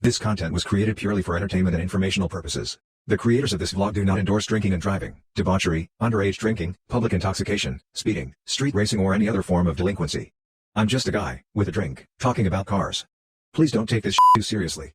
This content was created purely for entertainment and informational purposes. The creators of this vlog do not endorse drinking and driving, debauchery, underage drinking, public intoxication, speeding, street racing or any other form of delinquency. I'm just a guy, with a drink, talking about cars. Please don't take this too seriously.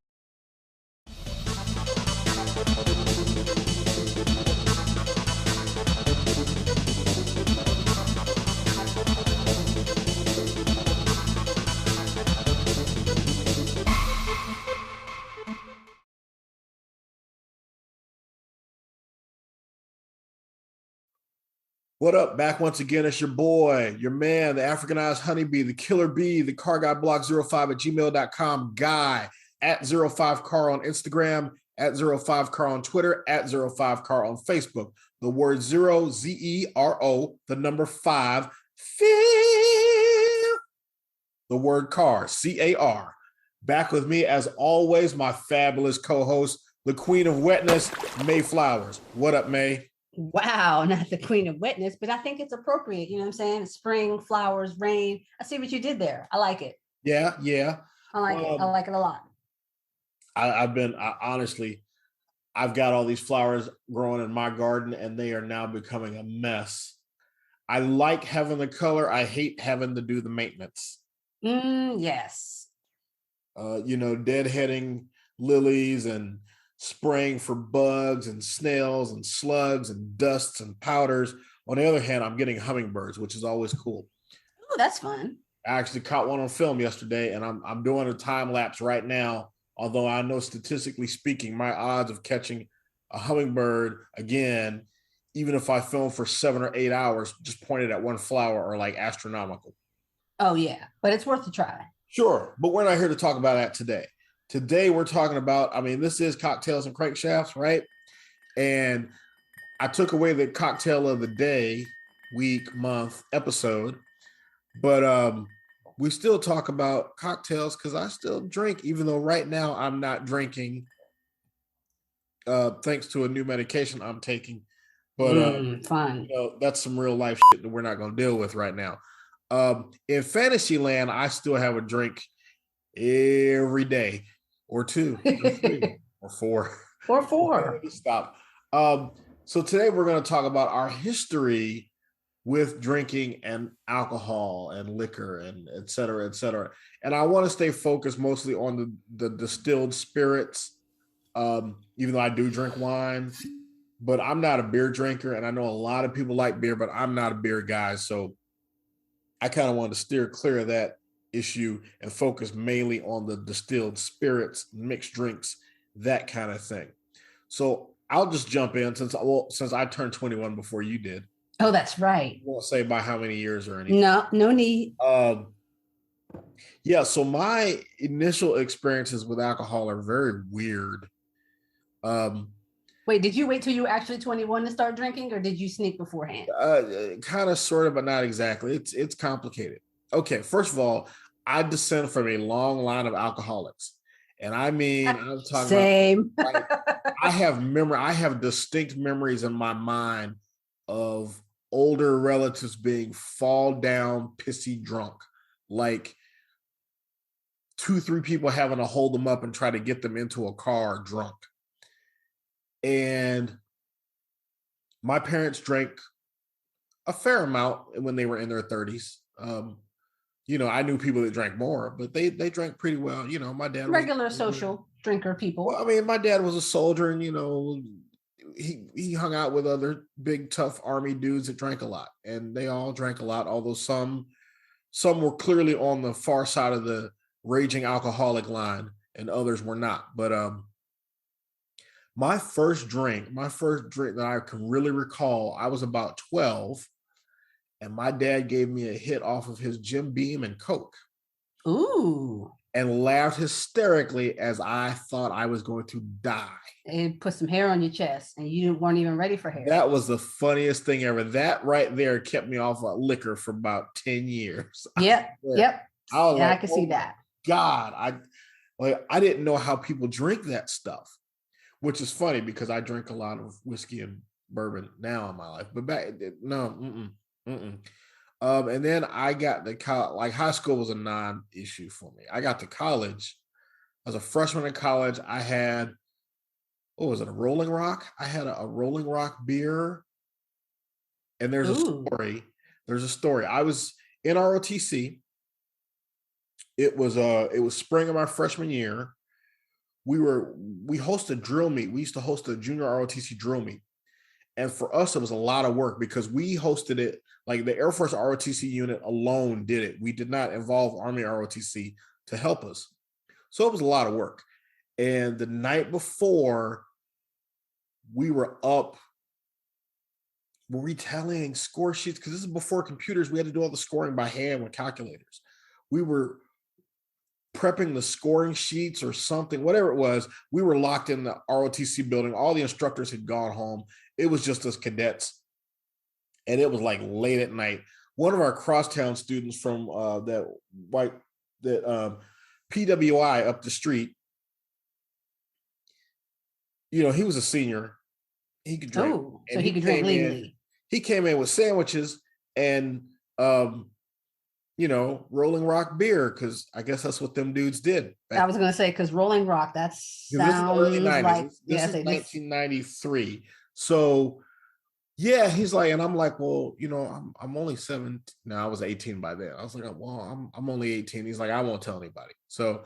What up? Back once again. It's your boy, your man, the Africanized honeybee, the killer bee, the car guy block 05 at gmail.com guy at 05car on Instagram, at 05car on Twitter, at 05car on Facebook. The word zero, Z-E-R-O, the number 5, feel. The word car, C-A-R. Back with me as always, my fabulous co-host, the queen of wetness, Mae Flowers. What up, Mae? Wow, not the queen of wetness, but I think it's appropriate. You know what I'm saying? Spring, flowers, rain. I see what you did there. I like it. Yeah. I like it. I like it a lot. Honestly, I've got all these flowers growing in my garden and they are now becoming a mess. I like having the color. I hate having to do the maintenance. Yes. Deadheading lilies and spraying for bugs and snails and slugs and dusts and powders. On the other hand, I'm getting hummingbirds, which is always cool. Oh, that's fun. I actually caught one on film yesterday, and I'm doing a time lapse right now. Although I know statistically speaking, my odds of catching a hummingbird again, even if I film for 7 or 8 hours, just pointed at one flower, are like astronomical. Oh yeah, but it's worth a try. Sure, but we're not here to talk about that today. Today, we're talking about, this is Cocktails and Crankshafts, right? And I took away the cocktail of the day, week, month, episode, but we still talk about cocktails because I still drink, even though right now I'm not drinking, thanks to a new medication I'm taking. But fun. that's some real life shit that we're not going to deal with right now. In Fantasyland, I still have a drink every day. Or 2, or 3, or 4. Or 4. Stop. So today we're going to talk about our history with drinking and alcohol and liquor and et cetera, et cetera. And I want to stay focused mostly on the distilled spirits, even though I do drink wine. But I'm not a beer drinker, and I know a lot of people like beer, but I'm not a beer guy. So I kind of want to steer clear of that issue and focus mainly on the distilled spirits, mixed drinks, that kind of thing. So I'll just jump in since I turned 21 before you did. Oh, that's right. I won't say by how many years or anything. No need. So my initial experiences with alcohol are very weird. Wait, did you wait till you were actually 21 to start drinking, or did you sneak beforehand? Kind of, sort of, but not exactly. It's complicated. Okay, first of all, I descend from a long line of alcoholics. And I'm talking Same. About, I have distinct memories in my mind of older relatives being fall down, pissy drunk, like 2-3 people having to hold them up and try to get them into a car drunk. And my parents drank a fair amount when they were in their 30s. I knew people that drank more, but they drank pretty well. My dad regular social drinker people. Well, my dad was a soldier, and he hung out with other big tough army dudes that drank a lot, and they all drank a lot. Although some were clearly on the far side of the raging alcoholic line, and others were not. But my first drink that I can really recall, I was about 12. And my dad gave me a hit off of his Jim Beam and Coke. Ooh. And laughed hysterically as I thought I was going to die. And put some hair on your chest, and you weren't even ready for hair. That was the funniest thing ever. That right there kept me off of liquor for about 10 years. Yep. I can see that. God, I didn't know how people drink that stuff, which is funny because I drink a lot of whiskey and bourbon now in my life. But back, no, and then I got high school was a non-issue for me. I got to college as a freshman in college, I had, what was it, a Rolling Rock? I had a Rolling Rock beer. And there's a Ooh. story. There's a story. I was in ROTC. It was spring of my freshman year. We hosted drill meet. We used to host a junior ROTC drill meet. And for us, it was a lot of work because we hosted it, like the Air Force ROTC unit alone did it. We did not involve Army ROTC to help us. So it was a lot of work. And the night before, we were up, we're retallying score sheets because this is before computers. We had to do all the scoring by hand with calculators. We were prepping the scoring sheets or something, whatever it was. We were locked in the ROTC building. All the instructors had gone home. It was just us cadets. And it was like late at night. One of our crosstown students from PWI up the street, he was a senior. He could drink. Oh, so he could drink legally. He came in with sandwiches and Rolling Rock beer, because I guess that's what them dudes did. I was gonna say, because Rolling Rock, that sounds early 90s. like this is 1993. So yeah, he's like, and I'm like, well, I'm only 7. No, I was 18 by then. I was like, well, I'm only 18. He's like, I won't tell anybody. So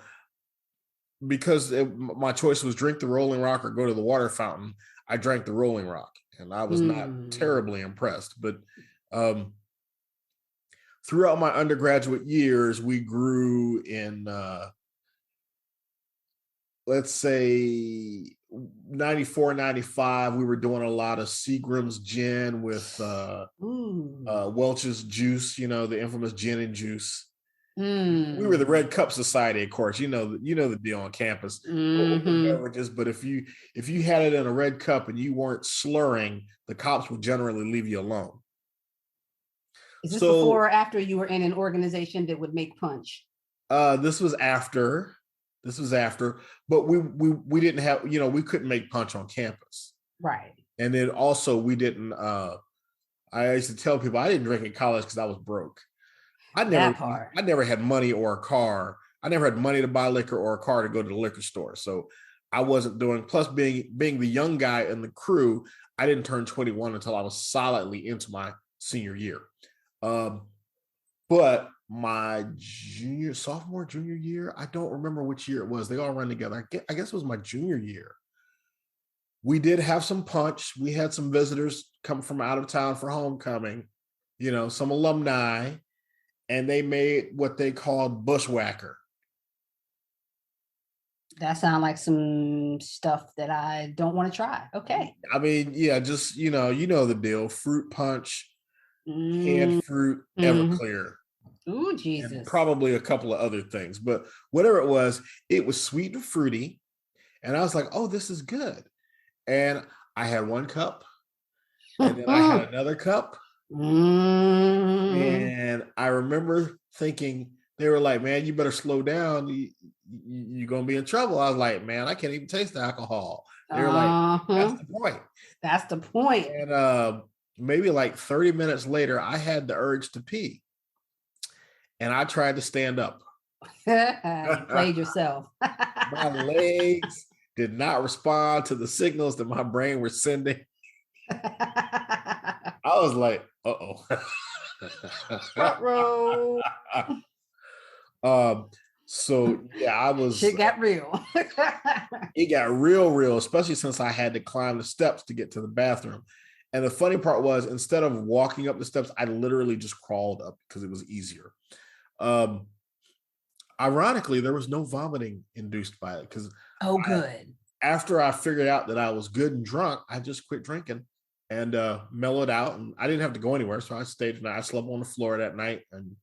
because my choice was drink the Rolling Rock or go to the water fountain, I drank the Rolling Rock, and I was not terribly impressed. But throughout my undergraduate years, we grew in, let's say, 94, 95. We were doing a lot of Seagram's gin with Welch's juice, the infamous gin and juice. We were the Red Cup Society, of course. You know the deal on campus. Beverages, but if you had it in a red cup and you weren't slurring, the cops would generally leave you alone. Is this before or after you were in an organization that would make punch? This was after. But we didn't have, we couldn't make punch on campus. Right. And then also we didn't. I used to tell people I didn't drink in college because I was broke. I never had money or a car. I never had money to buy liquor or a car to go to the liquor store. So I wasn't doing, plus being the young guy in the crew, I didn't turn 21 until I was solidly into my senior year. But my sophomore, junior year, I don't remember which year it was. They all run together. I guess it was my junior year. We did have some punch. We had some visitors come from out of town for homecoming, some alumni. And they made what they called bushwhacker. That sounds like some stuff that I don't want to try. Okay. I mean, yeah, just, you know the deal. Fruit punch, canned fruit, Everclear. Ooh, Jesus. And probably a couple of other things. But whatever it was sweet and fruity. And I was like, oh, this is good. And I had one cup. And then I had another cup. And I remember thinking, they were like, man, you better slow down. You're going to be in trouble. I was like, man, I can't even taste the alcohol. They were like, that's the point. That's the point. And maybe like 30 minutes later, I had the urge to pee. And I tried to stand up. You played yourself. My legs did not respond to the signals that my brain was sending. I was like, uh-oh. Front row. So yeah, I was. Shit got real. It got real, especially since I had to climb the steps to get to the bathroom. And the funny part was, instead of walking up the steps, I literally just crawled up because it was easier. Ironically, there was no vomiting induced by it because good. After I figured out that I was good and drunk, I just quit drinking and mellowed out, and I didn't have to go anywhere. So I stayed tonight. I slept on the floor that night, and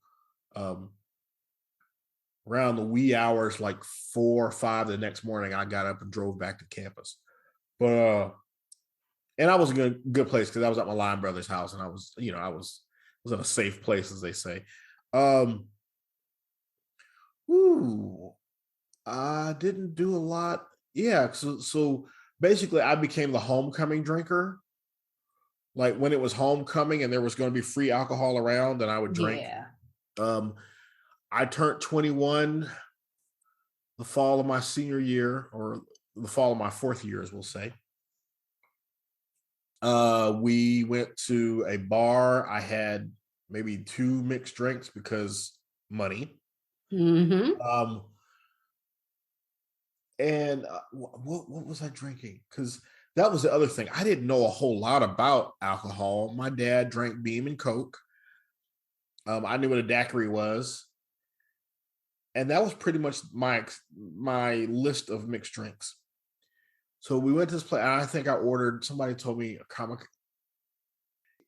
around the wee hours, like 4 or 5 the next morning, I got up and drove back to campus. But and I was in a good place because I was at my Line Brothers house, and I was in a safe place, as they say. I didn't do a lot. Yeah, so basically I became the homecoming drinker. Like when it was homecoming and there was going to be free alcohol around, and I would drink. Yeah. I turned 21 the fall of my senior year, or the fall of my fourth year, as we'll say. We went to a bar. I had maybe 2 mixed drinks because money. Mm-hmm. And what was I drinking? Because that was the other thing. I didn't know a whole lot about alcohol. My dad drank Beam and Coke. I knew what a daiquiri was, and that was pretty much my list of mixed drinks. So we went to this place. I think I ordered. Somebody told me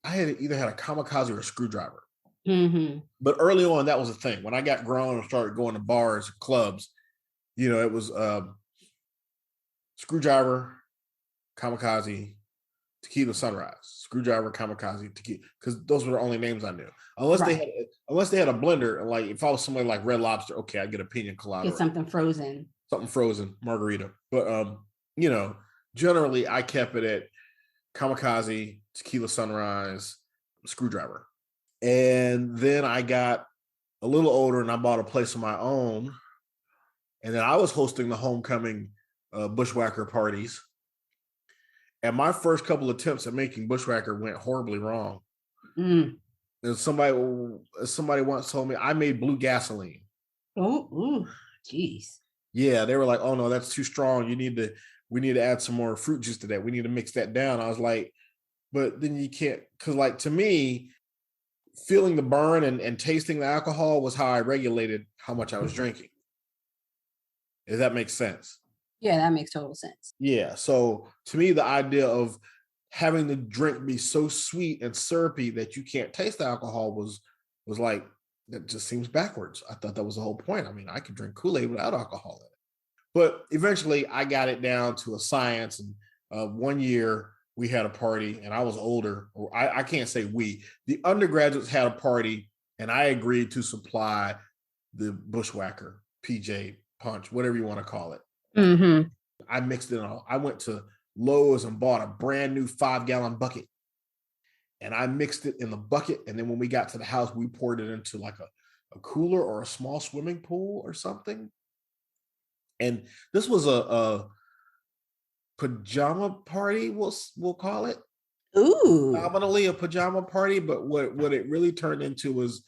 I had either had a kamikaze or a screwdriver. Mm-hmm. But early on, that was the thing. When I got grown and started going to bars, clubs, it was screwdriver, kamikaze, tequila sunrise, screwdriver, kamikaze, tequila, because those were the only names I knew. Unless they had a blender, and like if I was somebody like Red Lobster, okay, I get a pina colada, Get something frozen, margarita. But generally I kept it at kamikaze, tequila sunrise, screwdriver. And then I got a little older and I bought a place of my own. And then I was hosting the homecoming bushwhacker parties. And my first couple attempts at making bushwhacker went horribly wrong. And somebody once told me I made blue gasoline. Oh, geez. Yeah, they were like, "Oh no, that's too strong. We need to add some more fruit juice to that. We need to mix that down." I was like, but then you can't, because like to me, feeling the burn and tasting the alcohol was how I regulated how much I was drinking. Does that make sense? Yeah, that makes total sense. Yeah. So to me, the idea of having the drink be so sweet and syrupy that you can't taste the alcohol was like, that just seems backwards. I thought that was the whole point. I mean, I could drink Kool-Aid without alcohol in it. But eventually I got it down to a science. And one year we had a party and I was older, or I can't say the undergraduates had a party and I agreed to supply the bushwhacker, PJ, punch, whatever you want to call it. Mm-hmm. I mixed it all. I went to Lowe's and bought a brand new 5-gallon bucket. And I mixed it in the bucket. And then when we got to the house, we poured it into like a cooler or a small swimming pool or something. And this was a pajama party, we'll call it. Ooh. Nominally a pajama party, but what it really turned into was,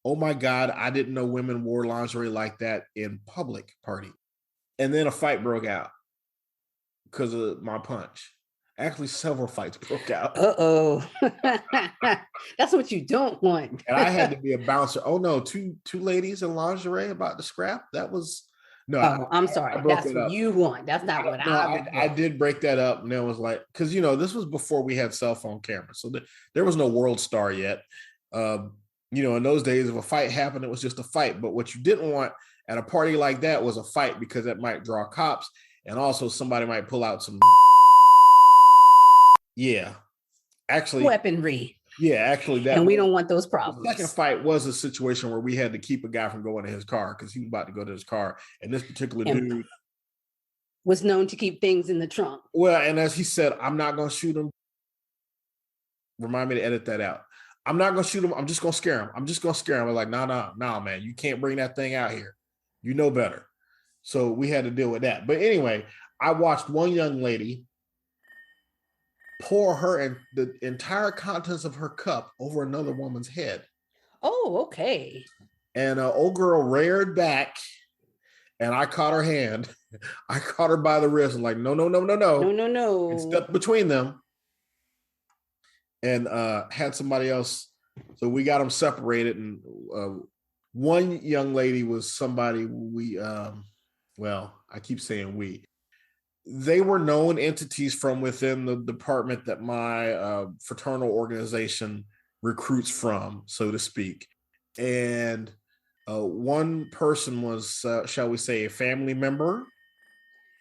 oh my God, I didn't know women wore lingerie like that in public party. And then a fight broke out because of my punch. Actually, several fights broke out. Uh-oh. That's what you don't want. And I had to be a bouncer. Oh no, two ladies in lingerie about to scrap. That was no. Oh, I'm sorry. That's what you want. That's not what I did break that up, and it was like, because this was before we had cell phone cameras, so there was no World Star yet. In those days, if a fight happened, it was just a fight. But what you didn't want at a party like that was a fight, because that might draw cops, and also somebody might pull out some. Yeah, actually, weaponry. Yeah, actually, and we don't want those problems. The second fight was a situation where we had to keep a guy from going to his car because he was about to go to his car, and this particular dude was known to keep things in the trunk. Well, and as he said, I'm not going to shoot him. Remind me to edit that out. I'm not going to shoot him. I'm just going to scare him. I'm just going to scare him. I'm like, no, man, you can't bring that thing out here. You know better. So we had to deal with that. But anyway, I watched one young lady pour the entire contents of her cup over another woman's head. Oh, okay. And old girl reared back, and I caught her hand. I caught her by the wrist. I'm like, no. And stepped between them, and had somebody else. So we got them separated. And one young lady was somebody I keep saying we. They were known entities from within the department that my fraternal organization recruits from, so to speak. And one person was, shall we say, a family member.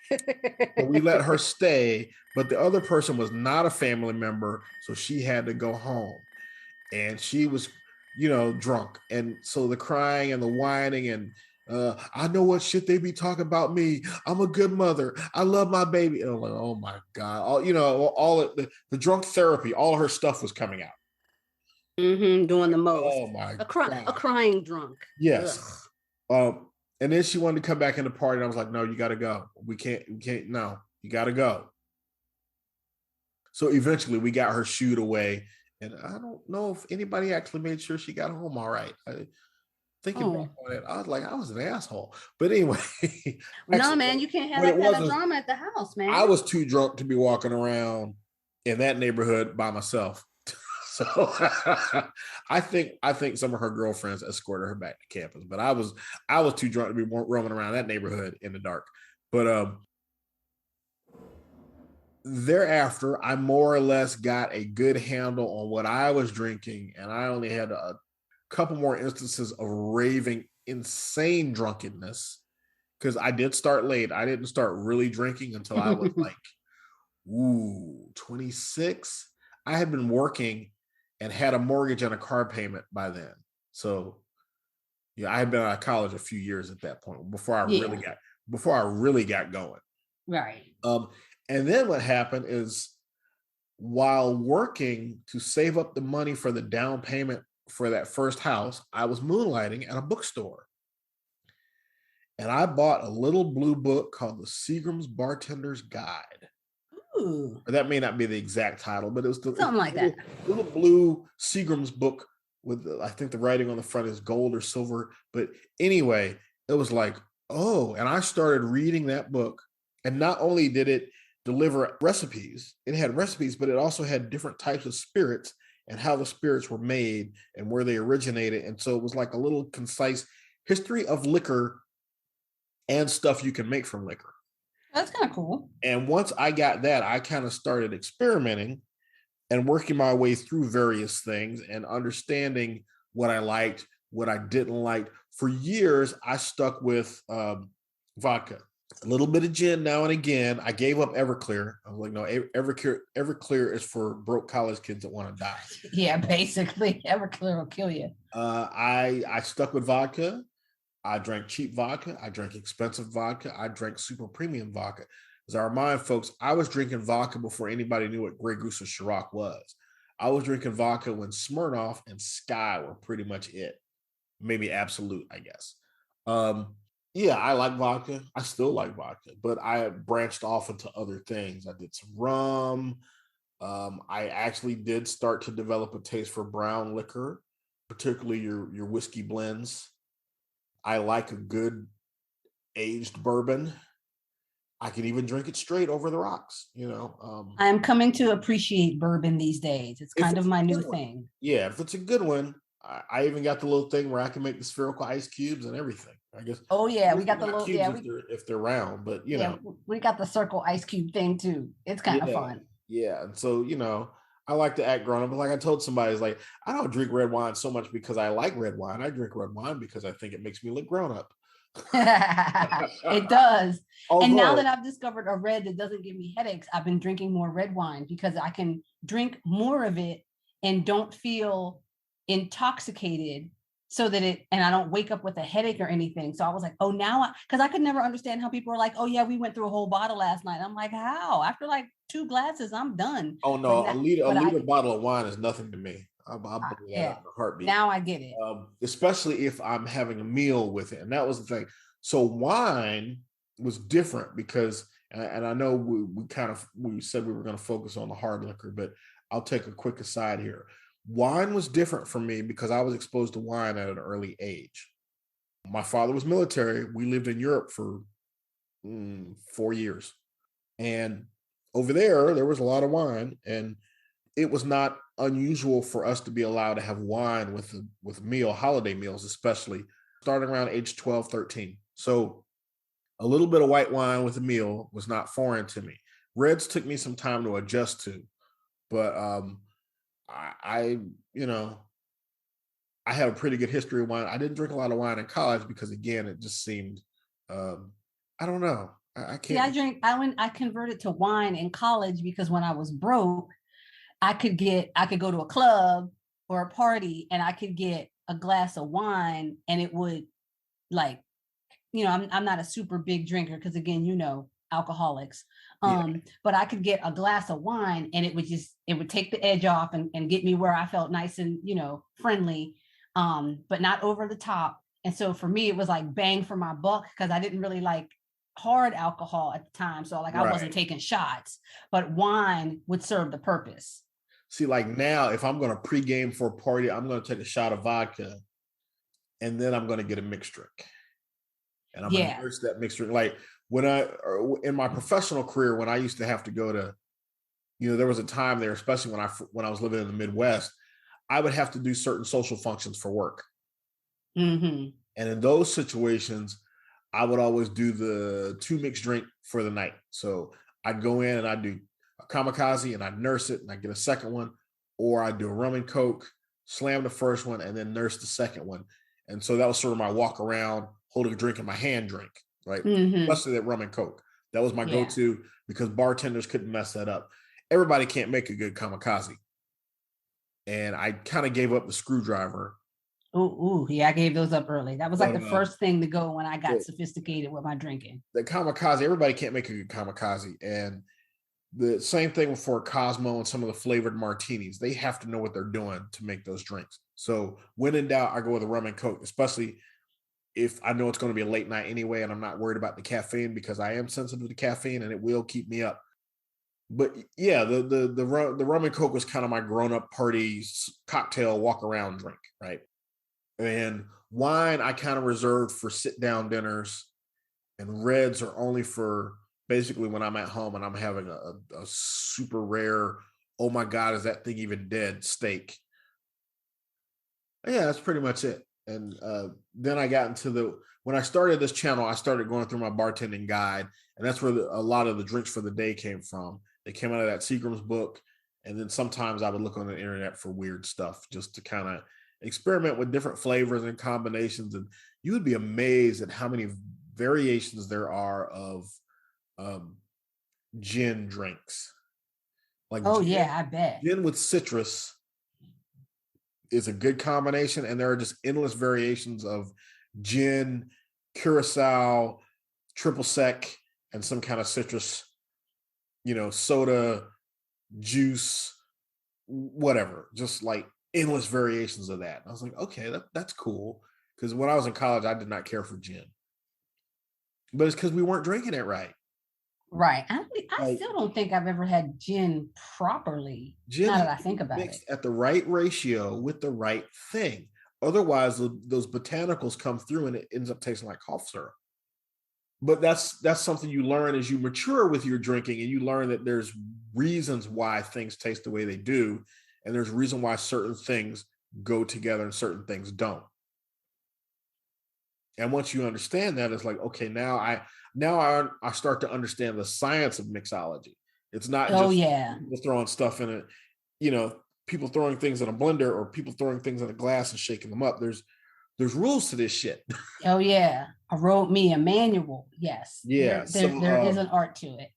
So we let her stay, but the other person was not a family member, so she had to go home. And she was, drunk. And so the crying and the whining and I know what shit they be talking about me. I'm a good mother. I love my baby. And I'm like, oh my God. All the drunk therapy, all her stuff was coming out. Mm-hmm, doing the most. Oh my God. A crying drunk. Yes. And And then she wanted to come back in the party. And I was like, no, you got to go. We can't, no, you got to go. So eventually we got her shooed away. And I don't know if anybody actually made sure she got home all right. Thinking back on it, I was like, I was an asshole. But anyway. No, man, you can't have that kind of drama at the house, man. I was too drunk to be walking around in that neighborhood by myself. So I think some of her girlfriends escorted her back to campus, but I was too drunk to be roaming around that neighborhood in the dark. But thereafter, I more or less got a good handle on what I was drinking, and I only had a couple more instances of raving insane drunkenness because I did start late. I didn't start really drinking until I was like 26. I had been working and had a mortgage and a car payment by then. So yeah, I had been out of college a few years at that point before I really got going. Right. And then what happened is while working to save up the money for the down payment for that first house, I was moonlighting at a bookstore. And I bought a little blue book called the Seagram's Bartender's Guide. Ooh. That may not be the exact title, but it was something like that. Little blue Seagram's book with, I think the writing on the front is gold or silver. But anyway, it was like, oh, and I started reading that book. And not only did it deliver recipes, it had recipes, but it also had different types of spirits and how the spirits were made and where they originated. And so it was like a little concise history of liquor and stuff you can make from liquor. That's kind of cool. And once I got that, I kind of started experimenting and working my way through various things and understanding what I liked, what I didn't like. For years, I stuck with vodka, a little bit of gin now and again. I gave up Everclear. I was like, no, Everclear is for broke college kids that want to die. Yeah, basically, Everclear will kill you. I stuck with vodka. I drank cheap vodka. I drank expensive vodka. I drank super premium vodka. As I remind folks, I was drinking vodka before anybody knew what Grey Goose or Ciroc was. I was drinking vodka when Smirnoff and Sky were pretty much it. Maybe Absolute, I guess. Yeah, I like vodka. I still like vodka, but I branched off into other things. I did some rum. I actually did start to develop a taste for brown liquor, particularly your whiskey blends. I like a good aged bourbon. I can even drink it straight over the rocks, you know. I'm coming to appreciate bourbon these days. It's kind of my new thing. Yeah, if it's a good one, I even got the little thing where I can make the spherical ice cubes and everything, I guess. Oh yeah, we got the little if they're round, but you know, we got the circle ice cube thing too. It's kind of fun. Yeah, and so you know, I like to act grown up. But like I told somebody, it's like I don't drink red wine so much because I like red wine. I drink red wine because I think it makes me look grown up. It does. And now that I've discovered a red that doesn't give me headaches, I've been drinking more red wine because I can drink more of it and don't feel intoxicated so that and I don't wake up with a headache or anything. So I was like, oh, because I could never understand how people are like, oh yeah, we went through a whole bottle last night. I'm like, how? After like 2 glasses, I'm done. Oh no, a liter bottle of wine is nothing to me. I'll bring that out in a heartbeat. Now I get it. Especially if I'm having a meal with it. And that was the thing. So wine was different because, and I know we said we were going to focus on the hard liquor, but I'll take a quick aside here. Wine was different for me because I was exposed to wine at an early age. My father was military. We lived in Europe for 4 years. And over there was a lot of wine, and it was not unusual for us to be allowed to have wine with holiday meals, especially starting around age 12, 13. So a little bit of white wine with a meal was not foreign to me. Reds took me some time to adjust to, but I had a pretty good history of wine. I didn't drink a lot of wine in college because again, it just seemed, I don't know. I can't. See, I converted to wine in college because when I was broke, I could go to a club or a party and I could get a glass of wine and it would I'm not a super big drinker because again, alcoholics. But I could get a glass of wine and it would take the edge off and get me where I felt nice and, friendly, but not over the top. And so for me, it was like bang for my buck because I didn't really like hard alcohol at the time. So like I wasn't taking shots, but wine would serve the purpose. See, like now, if I'm going to pregame for a party, I'm going to take a shot of vodka and then I'm going to get a mixed drink. And I'm going to nurse that mixed drink. Like when in my professional career, when I used to have to go to, there was a time there, especially when I was living in the Midwest, I would have to do certain social functions for work. Mm-hmm. And in those situations, I would always do the 2 mixed drink for the night. So I'd go in and I'd do a kamikaze and I'd nurse it and I'd get a second one, or I'd do a rum and coke, slam the first one and then nurse the second one. And so that was sort of my walk around, holding a drink in my hand drink, right? Mm-hmm. Especially that rum and coke. That was my go-to because bartenders couldn't mess that up. Everybody can't make a good kamikaze. And I kind of gave up the screwdriver. Ooh, yeah, I gave those up early. That was like the first thing to go when I got sophisticated with my drinking. The kamikaze, everybody can't make a good kamikaze. And the same thing for Cosmo and some of the flavored martinis. They have to know what they're doing to make those drinks. So when in doubt, I go with a rum and coke, especially if I know it's going to be a late night anyway, and I'm not worried about the caffeine because I am sensitive to caffeine and it will keep me up. But yeah, the rum and coke was kind of my grown-up party cocktail walk around drink, right? And wine I kind of reserved for sit-down dinners, and reds are only for basically when I'm at home and I'm having a super rare, oh my God, is that thing even dead steak? Yeah, that's pretty much it. And then I got into when I started this channel, I started going through my bartending guide, and that's where a lot of the drinks for the day came from. They came out of that Seagram's book. And then sometimes I would look on the internet for weird stuff just to kind of experiment with different flavors and combinations. And you would be amazed at how many variations there are of gin drinks. Like I bet. Gin with citrus is a good combination. And there are just endless variations of gin, curacao, triple sec, and some kind of citrus, soda, juice, whatever, just like endless variations of that. And I was like, okay, that's cool. Because when I was in college, I did not care for gin. But it's because we weren't drinking it right. Right. I still don't think I've ever had gin properly. Gin, now that I think about it, at the right ratio with the right thing. Otherwise, those botanicals come through and it ends up tasting like cough syrup. But that's something you learn as you mature with your drinking, and you learn that there's reasons why things taste the way they do, and there's reason why certain things go together and certain things don't. And once you understand that, it's like, okay, now I start to understand the science of mixology. It's not just people throwing stuff in it, people throwing things in a blender or people throwing things in a glass and shaking them up. There's rules to this shit. Oh yeah. I wrote me a manual. Yes. Yeah. There is an art to it.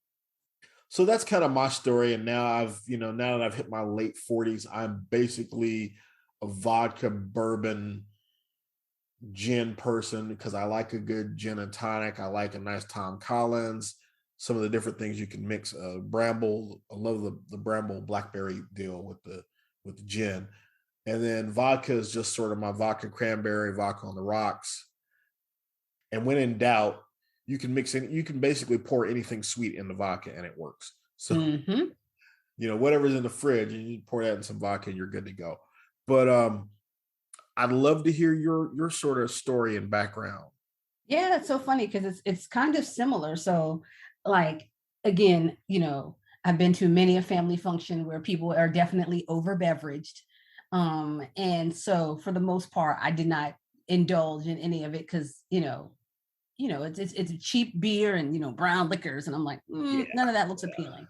So that's kind of my story. And now now that I've hit my late 40s, I'm basically a vodka, bourbon, gin person because I like a good gin and tonic. I like a nice Tom Collins, some of the different things you can mix. Bramble, I love the Bramble blackberry deal with the gin. And then vodka is just sort of my vodka cranberry, vodka on the rocks. And when in doubt, you can basically pour anything sweet in the vodka and it works. So, whatever's in the fridge, you pour that in some vodka and you're good to go. But I'd love to hear your sort of story and background. Yeah, that's so funny because it's kind of similar. So like, again, I've been to many a family function where people are definitely over beveraged. And so for the most part, I did not indulge in any of it because, it's a cheap beer and, brown liquors. And I'm like, none of that looks appealing.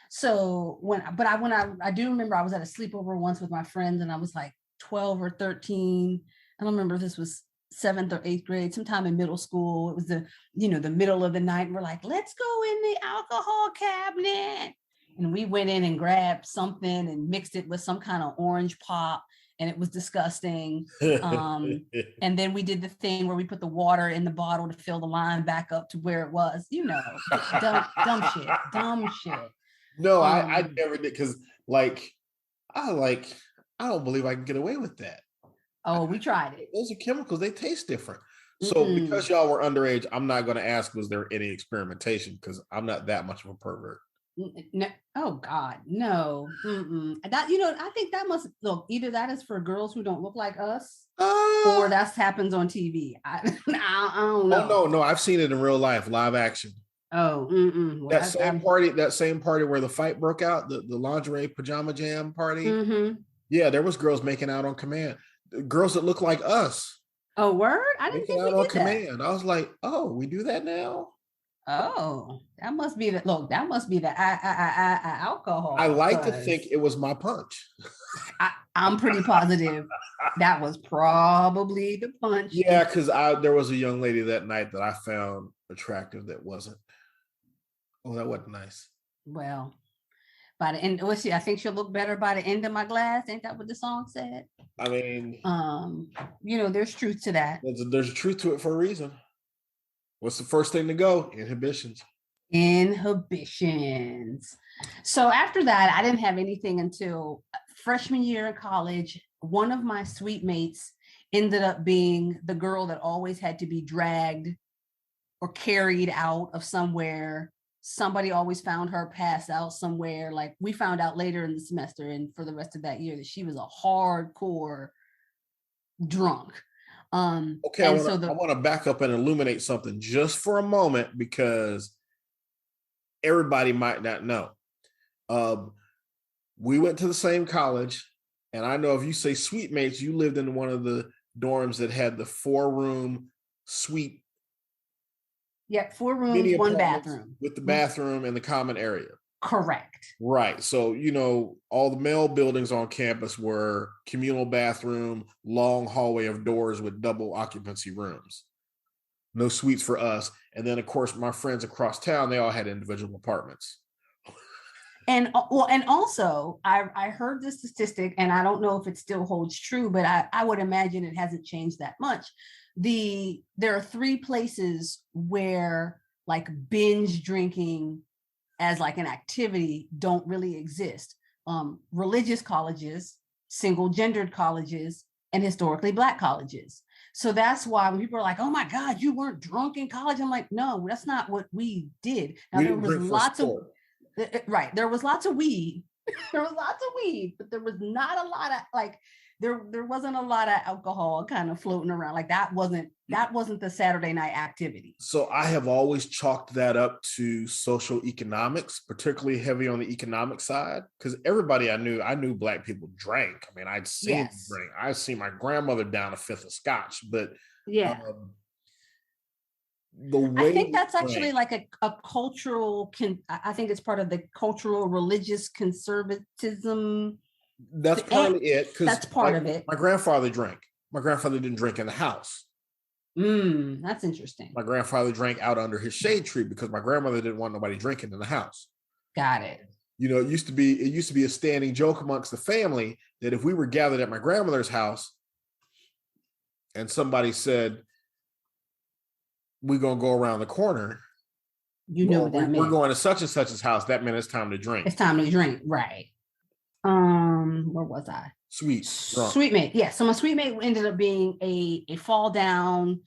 So I do remember I was at a sleepover once with my friends and I was like 12 or 13. I don't remember if this was 7th or 8th grade, sometime in middle school. It was the middle of the night. And we're like, let's go in the alcohol cabinet. And we went in and grabbed something and mixed it with some kind of orange pop. And it was disgusting. And then we did the thing where we put the water in the bottle to fill the line back up to where it was, dumb shit. No, I never did because I don't believe I can get away with that. Oh, we tried it. Those are chemicals. They taste different. So because y'all were underage, I'm not going to ask, was there any experimentation? Because I'm not that much of a pervert. No, oh God, no. That, I think that must look, either that is for girls who don't look like us, or that happens on TV. I don't know. Oh no, I've seen it in real life, live action. Oh, well, that same party where the fight broke out, the lingerie pajama jam party. Yeah, there was girls making out on command. Girls that look like us. Oh, word? I didn't think we did command. I was like, oh, we do that now. Oh, that must be the alcohol. I like to think it was my punch. I'm pretty positive that was probably the punch. Yeah, because there was a young lady that night that I found attractive that wasn't. Oh, that wasn't nice. Well, by the end, I think she'll look better by the end of my glass. Ain't that what the song said? I mean, there's truth to that. There's a truth to it for a reason. What's the first thing to go? Inhibitions. So after that, I didn't have anything until freshman year in college. One of my suite mates ended up being the girl that always had to be dragged or carried out of somewhere. Somebody always found her passed out somewhere. Like, we found out later in the semester and for the rest of that year that she was a hardcore drunk. Okay, I want to back up and illuminate something just for a moment, because everybody might not know. We went to the same college, and I know if you say suite mates, you lived in one of the dorms that had the 4-room suite. Yeah, 4 rooms, 1 bathroom. With the bathroom and the common area. Correct. Right. So, all the male buildings on campus were communal bathroom, long hallway of doors with double occupancy rooms. No suites for us. And then, of course, my friends across town, they all had individual apartments. And also, I heard the statistic, and I don't know if it still holds true, but I would imagine it hasn't changed that much. There are 3 places where like binge drinking as like an activity don't really exist. Religious colleges, single gendered colleges, and historically Black colleges. So that's why when people are like, oh my God, you weren't drunk in college. I'm like, no, that's not what we did. Now, there was lots of, right. There was lots of weed. There was lots of weed, but there was not a lot of like, there wasn't a lot of alcohol kind of floating around. Like that wasn't the Saturday night activity. So I have always chalked that up to social economics, particularly heavy on the economic side, because everybody I knew Black people drank. I mean, I'd seen them drink. I'd seen my grandmother down a 5th of scotch, but yeah. The way I think that's actually like a cultural, I think it's part of the cultural religious conservatism. That's partly it. That's part of it. My grandfather drank. My grandfather didn't drink in the house. That's interesting. My grandfather drank out under his shade tree because my grandmother didn't want nobody drinking in the house. Got it. It used to be a standing joke amongst the family that if we were gathered at my grandmother's house and somebody said, we're going to go around the corner. What that means. We're going to such and such's house. That meant it's time to drink. It's time to drink. Right. Where was I? Suite mate. Yeah. So my suite mate ended up being a fall down.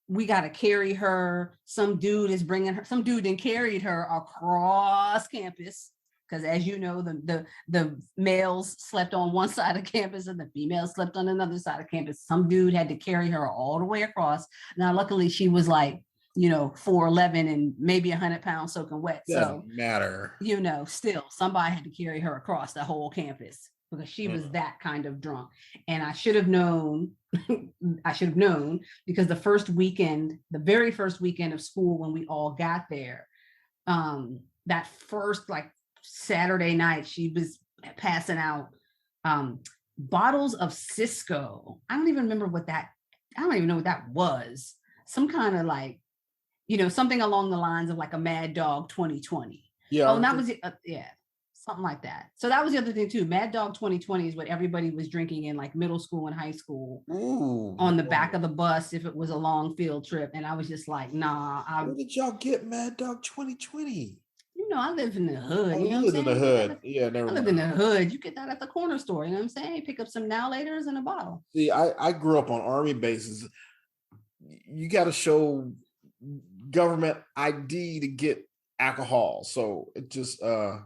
We got to carry her. Some dude then carried her across campus. Because as you know, the males slept on one side of campus and the females slept on another side of campus. Some dude had to carry her all the way across. Now, luckily, she was like, 4'11" and maybe 100 pounds soaking wet. Doesn't matter. Still somebody had to carry her across the whole campus because she was that kind of drunk. And I should have known. Because the very first weekend of school when we all got there, that first like Saturday night, she was passing out bottles of Cisco. I don't even know what that was. Some kind of like, something along the lines of like a Mad Dog 2020. Yeah. Oh, and that was something like that. So that was the other thing too. Mad Dog 2020 is what everybody was drinking in like middle school and high school. Ooh, on the back of the bus if it was a long field trip. And I was just like, nah. Where did y'all get Mad Dog 2020? I live in the hood. You live in the hood. Yeah, never mind. I live in the hood. You get that at the corner store. You know what I'm saying? Pick up some now laters and a bottle. See, I grew up on Army bases. you got to show government ID to get alcohol. So it just I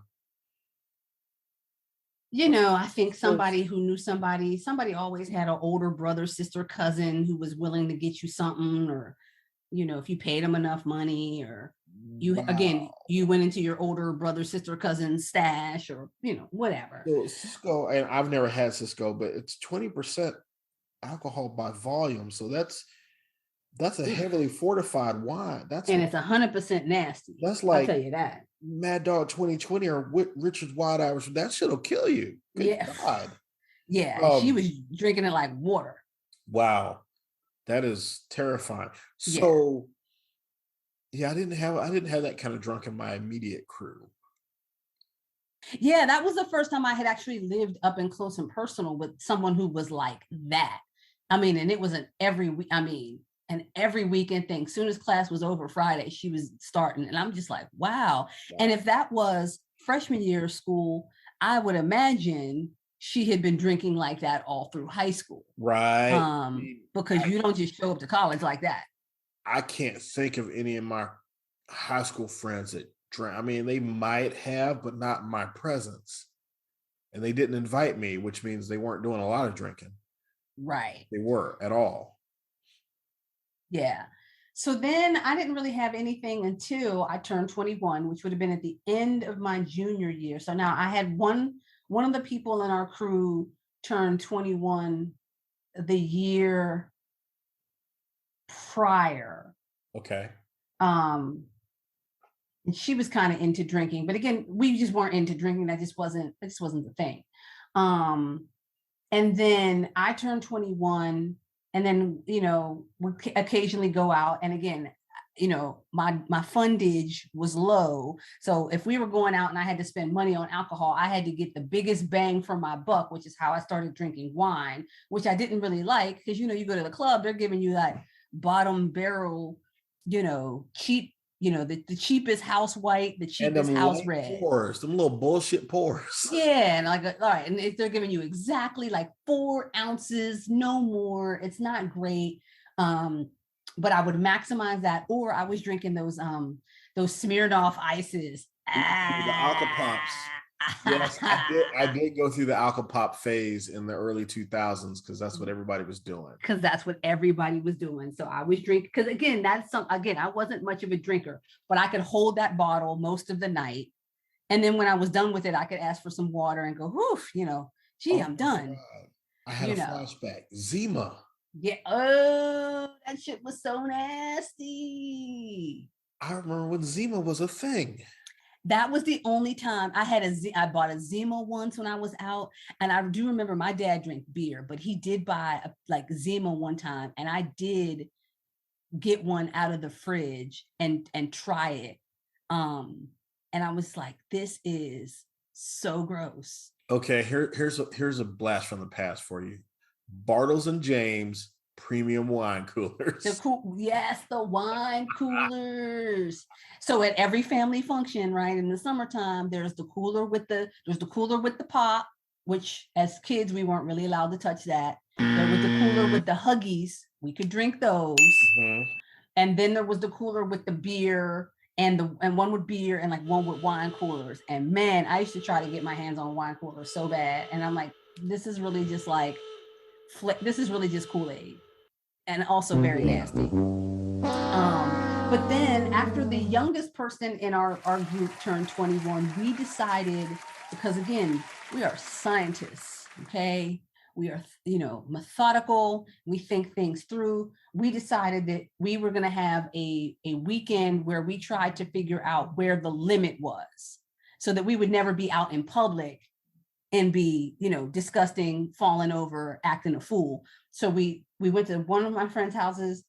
think somebody who knew somebody always had an older brother, sister, cousin who was willing to get you something, or if you paid them enough money, or you went into your older brother, sister, cousin's stash, or whatever. So Cisco, and I've never had Cisco, but it's 20% alcohol by volume. So that's a heavily fortified wine. It's 100% nasty. That's like, I'll tell you that. Mad Dog 2020 or Richard's Wild Irish. That shit'll kill you. Good God. Yeah, she was drinking it like water. Wow, that is terrifying. So, I didn't have that kind of drunk in my immediate crew. Yeah, that was the first time I had actually lived up and close and personal with someone who was like that. I mean, and it was an every weekend thing. Soon as class was over Friday, she was starting, and I'm just like, wow. And if that was freshman year of school, I would imagine she had been drinking like that all through high school, right? Because you don't just show up to college like that. I can't think of any of my high school friends that drank. I mean, they might have, but not in my presence, and they didn't invite me, which means they weren't doing a lot of drinking. Right? They were at all. Yeah. So then I didn't really have anything until I turned 21, which would have been at the end of my junior year. So now I had one of the people in our crew turned 21 the year prior. Okay. And she was kind of into drinking, but again, we just weren't into drinking. That just wasn't the thing. And then I turned 21. And then, we occasionally go out. And again, my fundage was low. So if we were going out and I had to spend money on alcohol, I had to get the biggest bang for my buck, which is how I started drinking wine, which I didn't really like because, you go to the club, they're giving you that bottom barrel, cheap, the cheapest house white, the cheapest house red. Pours, them little bullshit pours. Yeah, and all right, and if they're giving you exactly like 4 ounces, no more, it's not great. But I would maximize that, or I was drinking those Smirnoff ices. The Alka-Pops. Yes, I did go through the Alka-Pop phase in the early 2000s because that's what everybody was doing. Because that's what everybody was doing. So I was drinking, because again, I wasn't much of a drinker, but I could hold that bottle most of the night. And then when I was done with it, I could ask for some water and go, whoof, I'm done. God. I had a flashback. Zima. Yeah. Oh, that shit was so nasty. I remember when Zima was a thing. That was the only time I bought a Zima once when I was out. And I do remember my dad drank beer, but he did buy like Zima one time. And I did get one out of the fridge and try it. And I was like, this is so gross. Okay, here's a blast from the past for you. Bartles and James premium wine coolers. The wine coolers. So at every family function, right, in the summertime, there's the cooler with the pop, which as kids we weren't really allowed to touch that. There was the cooler with the Huggies. We could drink those. Mm-hmm. And then there was the cooler with the beer and one with beer and like one with wine coolers. And man, I used to try to get my hands on wine coolers so bad. And I'm like, this is really just like Kool-Aid, and also very nasty. But then after the youngest person in our group turned 21, we decided, because again, we are scientists, okay? We are, methodical. We think things through. We decided that we were going to have a weekend where we tried to figure out where the limit was so that we would never be out in public and be, disgusting, falling over, acting a fool. So we went to one of my friends' houses,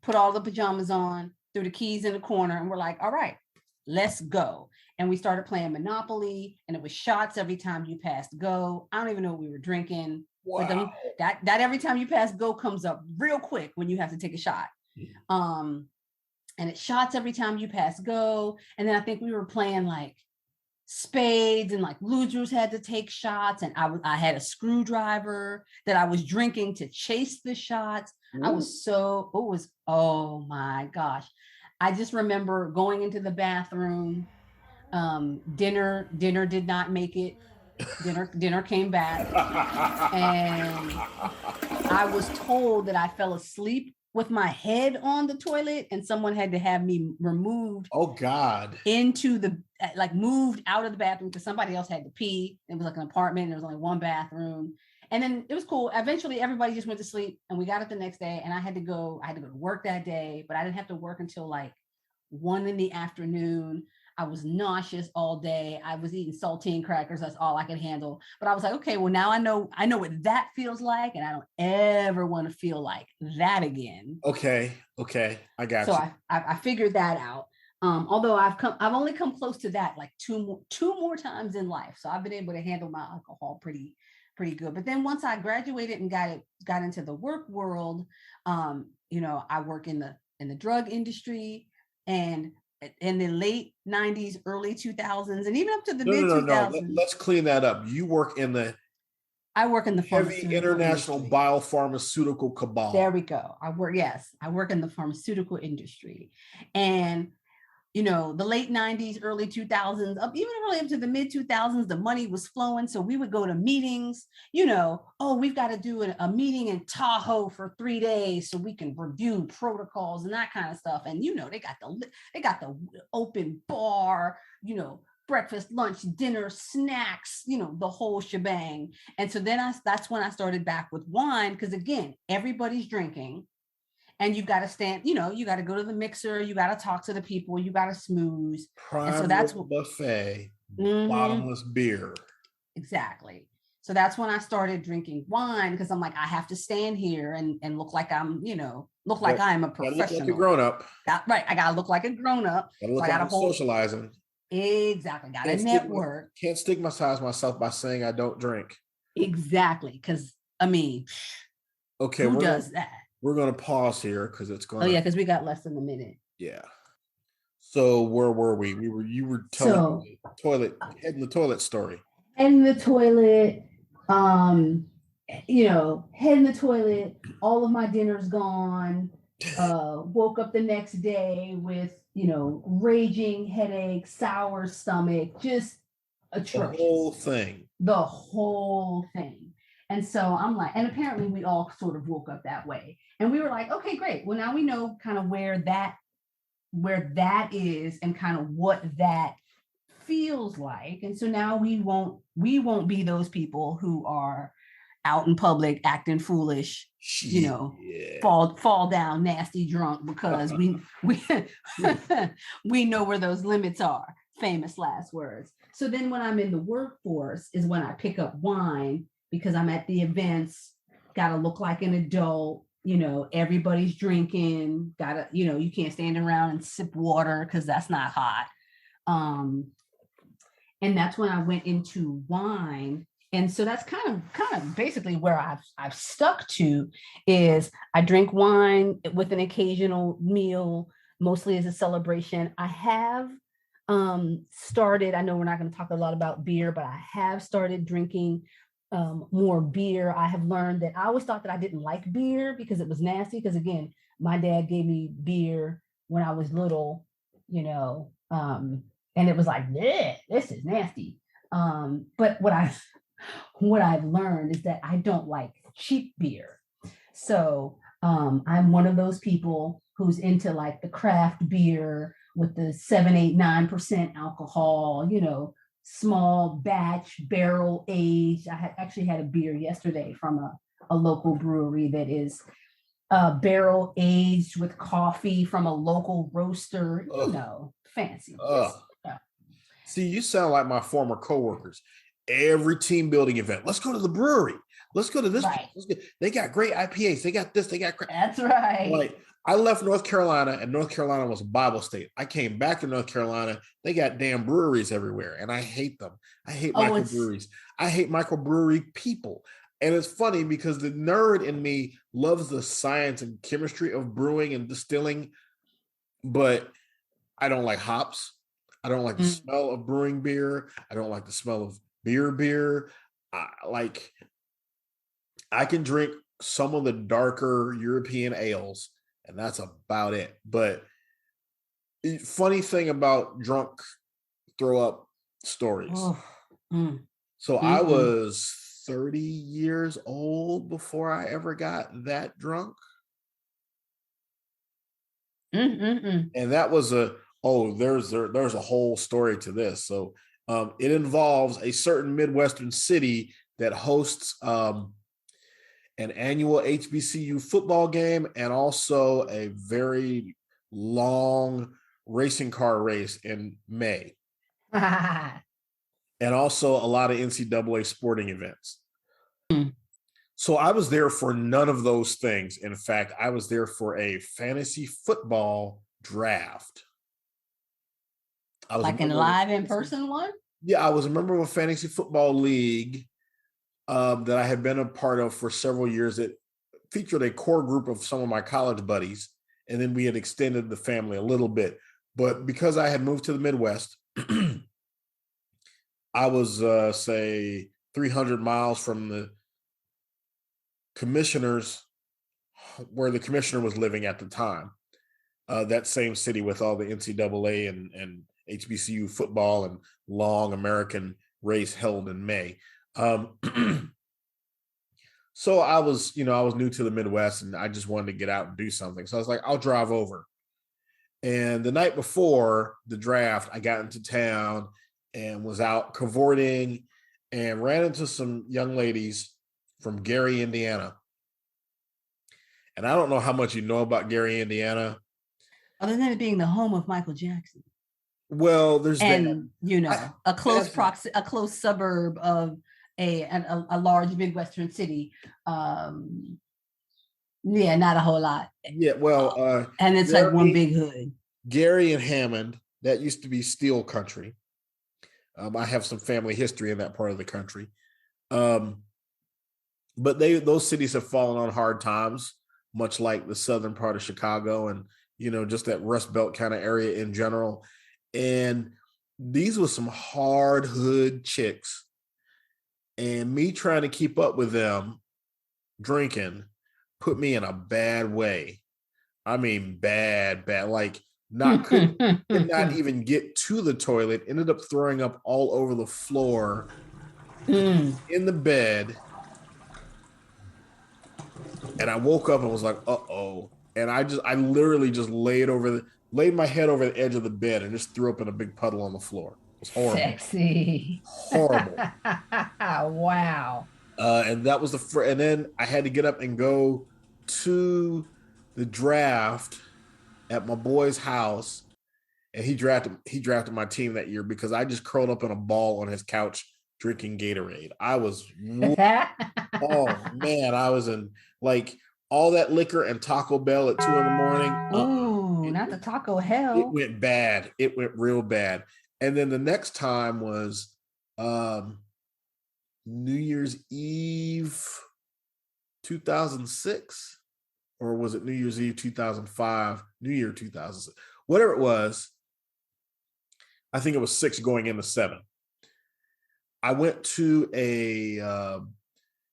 put all the pajamas on, threw the keys in the corner, and we're like, all right, let's go. And we started playing Monopoly, and it was shots every time you passed go. I don't even know what we were drinking. Wow. But that every time you pass go comes up real quick when you have to take a shot. And it shots every time you pass go. And then I think we were playing like spades, and like losers had to take shots, and I had a screwdriver that I was drinking to chase the shots. Oh my gosh. I just remember going into the bathroom. Dinner did not make it. Dinner came back, and I was told that I fell asleep with my head on the toilet, and someone had to have me removed. Oh God! Into the moved out of the bathroom because somebody else had to pee. It was like an apartment. There was only one bathroom, and then it was cool. Eventually, everybody just went to sleep, and we got up the next day, and I had to go to work that day, but I didn't have to work until like 1 p.m. I was nauseous all day. I was eating saltine crackers. That's all I could handle. But I was like, okay, well, now I know what that feels like, and I don't ever want to feel like that again. Okay, I got you. So I figured that out. Although I've only come close to that like two more times in life. So I've been able to handle my alcohol pretty good. But then once I graduated and got into the work world, I work in the drug industry, and in the late 90s, early 2000s, and even up to the mid 2000s. No. Let's clean that up. You work in the I work in the heavy international industry. Biopharmaceutical cabal. There we go. I work in the pharmaceutical industry. And the late 90s, early 2000s, even early up to the mid 2000s, the money was flowing. So we would go to meetings, we've got to do a meeting in Tahoe for 3 days so we can review protocols and that kind of stuff. And, they got the open bar, breakfast, lunch, dinner, snacks, the whole shebang. And so then that's when I started back with wine, because again, everybody's drinking. And you've got to stand, you got to go to the mixer. You got to talk to the people. You got to smooze. And so that's what buffet, bottomless beer. Exactly. So that's when I started drinking wine, because I'm like, I have to stand here and look like I'm, like I'm a professional. Look like a grown up. Right. I got to look like a grown up. I got to socializing. Exactly. Got to network. Can't stigmatize myself by saying I don't drink. Exactly. Because okay, who does that? We're going to pause here because it's going. Oh yeah, because we got less than a minute. Yeah. So where were we? You were telling me the toilet, head in the toilet story. Head in the toilet. Head in the toilet. All of my dinner's gone. Woke up the next day with raging headache, sour stomach, just atrocious. The whole thing. And so I'm like, and apparently we all sort of woke up that way. And we were like, okay, great. Well, now we know kind of where that is and kind of what that feels like. And so now we won't be those people who are out in public acting foolish, fall down nasty drunk, because we we know where those limits are. Famous last words. So then when I'm in the workforce is when I pick up wine, because I'm at the events, gotta look like an adult, everybody's drinking, you can't stand around and sip water because that's not hot. And that's when I went into wine. And so that's kind of basically where I've stuck to, is I drink wine with an occasional meal, mostly as a celebration. I have started, I know we're not going to talk a lot about beer, but I have started drinking more beer. I have learned that I always thought that I didn't like beer because it was nasty. Because again, my dad gave me beer when I was little, and it was like, this is nasty. But what I've learned is that I don't like cheap beer. So I'm one of those people who's into like the craft beer with the 7, 8, 9% alcohol, small batch, barrel aged. I actually had a beer yesterday from a local brewery that is barrel aged with coffee from a local roaster, fancy. See, you sound like my former coworkers. Every team building event, let's go to the brewery. Let's go to this. Right. They got great IPAs. They got this. They got great. That's right. Like, I left North Carolina, and North Carolina was a Bible state. I came back to North Carolina. They got damn breweries everywhere, and I hate them. I hate microbreweries. I hate microbrewery people. And it's funny because the nerd in me loves the science and chemistry of brewing and distilling, but I don't like hops. I don't like the smell of brewing beer. I don't like the smell of beer. I can drink some of the darker European ales, and that's about it. But funny thing about drunk throw up stories. Oh. So I was 30 years old before I ever got that drunk. And that was there's a whole story to this. So it involves a certain Midwestern city that hosts an annual HBCU football game and also a very long racing car race in May. And also a lot of NCAA sporting events. So I was there for none of those things. In fact, I was there for a fantasy football draft. I was like a live in-person one? Yeah, I was a member of a fantasy football league that I had been a part of for several years. It featured a core group of some of my college buddies, and then we had extended the family a little bit. But because I had moved to the Midwest, I was, say, 300 miles from the commissioners, where the commissioner was living at the time. That same city with all the NCAA and HBCU football and long American race held in May. So I was new to the Midwest and I just wanted to get out and do something. So I was like, I'll drive over. And the night before the draft, I got into town and was out cavorting and ran into some young ladies from Gary, Indiana. And I don't know how much you know about Gary, Indiana. Other than it being the home of Michael Jackson. Well, there's a close suburb of a large Midwestern city. Yeah, not a whole lot. Yeah, well, and it's Gary, like one big hood. Gary and Hammond, that used to be steel country. I have some family history in that part of the country. But those cities have fallen on hard times, much like the southern part of Chicago and, just that Rust Belt kind of area in general. And these were some hard hood chicks. And me trying to keep up with them drinking put me in a bad way. I mean, bad, like could not even get to the toilet, ended up throwing up all over the floor in the bed. And I woke up and was like, uh-oh. And I literally just laid my head over the edge of the bed and just threw up in a big puddle on the floor. It was horrible. Sexy. Horrible. Wow. And that was and then I had to get up and go to the draft at my boy's house. And he drafted my team that year because I just curled up in a ball on his couch drinking Gatorade. I was, oh man, I was in like all that liquor and Taco Bell at 2 a.m. Ooh, not the Taco hell. It went bad. It went real bad. And then the next time was New Year's Eve 2006, or was it New Year's Eve 2005? New Year 2006, whatever it was. I think it was 6 going into 7. I went to a,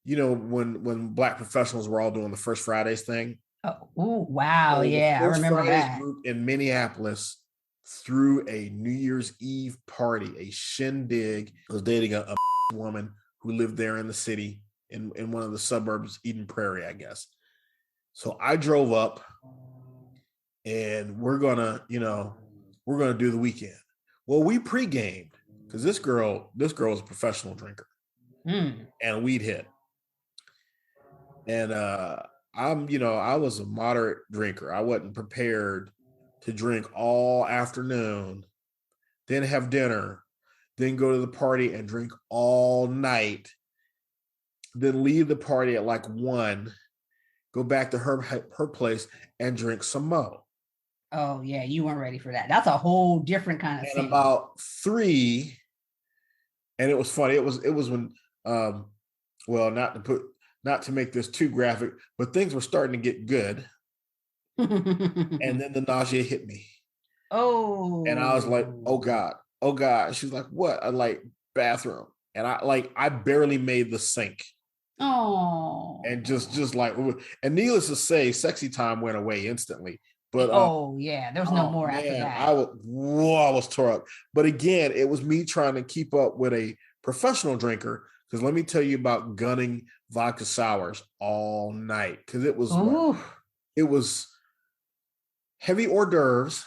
when Black professionals were all doing the First Fridays thing. Oh, wow. Yeah, I remember Fridays that. Group in Minneapolis threw a New Year's Eve party, a shindig. I was dating a woman who lived there in the city in one of the suburbs, Eden Prairie, I guess. So I drove up and we're going to do the weekend. Well, we pre-gamed because this girl was a professional drinker and we'd hit. And I was a moderate drinker. I wasn't prepared to drink all afternoon, then have dinner, then go to the party and drink all night, then leave the party at like 1, go back to her place and drink some more. Oh yeah, you weren't ready for that. That's a whole different kind of thing. About 3, and it was funny. It was when, not to make this too graphic, but things were starting to get good. And then the nausea hit me. Oh. And I was like, oh God. She's like, what? I like bathroom. And I barely made the sink. Oh. And just like, and needless to say, sexy time went away instantly. But yeah, there was no more after that. I was tore up. But again, it was me trying to keep up with a professional drinker. Because let me tell you about gunning vodka sours all night. Because it was heavy hors d'oeuvres,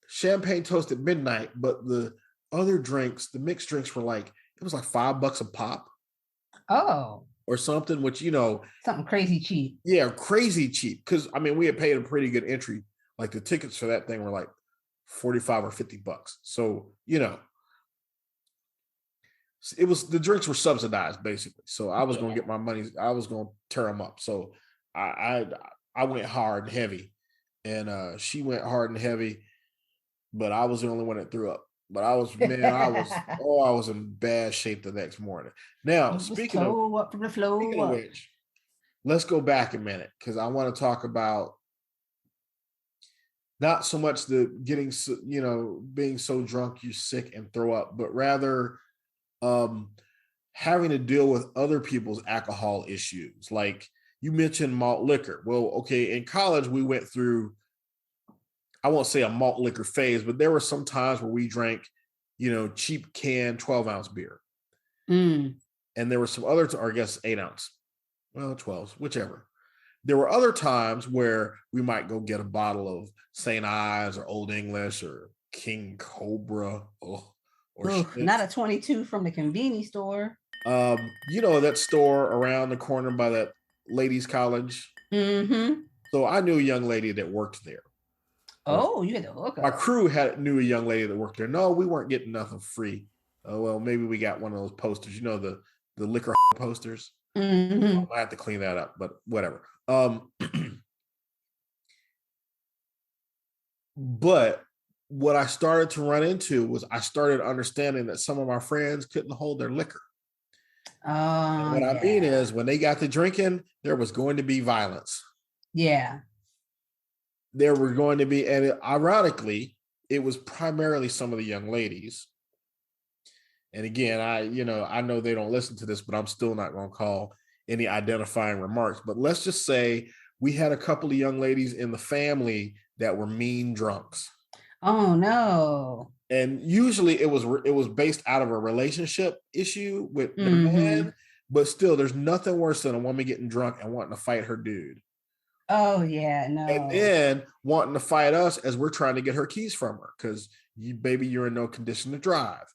champagne toast at midnight, but the other drinks, the mixed drinks were like, it was like $5 a pop. Oh. Or something, which, something crazy cheap. Yeah, crazy cheap. Because I mean, we had paid a pretty good entry. Like the tickets for that thing were like $45 or $50. So, it was, the drinks were subsidized basically. So I was going to get my money. I was going to tear them up. So I went hard and heavy, and she went hard and heavy, but I was the only one that threw up. But I was in bad shape the next morning. Now, speaking of which, let's go back a minute, because I want to talk about not so much the getting, being so drunk you're sick and throw up, but rather having to deal with other people's alcohol issues. Like you mentioned malt liquor. Well, okay, in college we went through, I won't say a malt liquor phase, but there were some times where we drank, cheap canned 12-ounce beer. And there were some other, or I guess 8-ounce, well, 12s, whichever. There were other times where we might go get a bottle of St. Ives or Old English or King Cobra. Not a 22 from the convenience store. That store around the corner by that ladies' college. Mm-hmm. So I knew a young lady that worked there. Oh, you had to hook up. My crew knew a young lady that worked there. No, we weren't getting nothing free. Oh, well, maybe we got one of those posters, the liquor posters. Mm-hmm. I have to clean that up, but whatever. But what I started to run into was I started understanding that some of my friends couldn't hold their liquor. And what I mean is, when they got to drinking, there was going to be violence. Yeah. There were going to be, and ironically, it was primarily some of the young ladies. And again, I know they don't listen to this, but I'm still not going to call any identifying remarks. But let's just say we had a couple of young ladies in the family that were mean drunks. Oh no. And usually it was based out of a relationship issue with the man, but still, there's nothing worse than a woman getting drunk and wanting to fight her dude. Oh yeah, no. And then wanting to fight us as we're trying to get her keys from her, because you're in no condition to drive.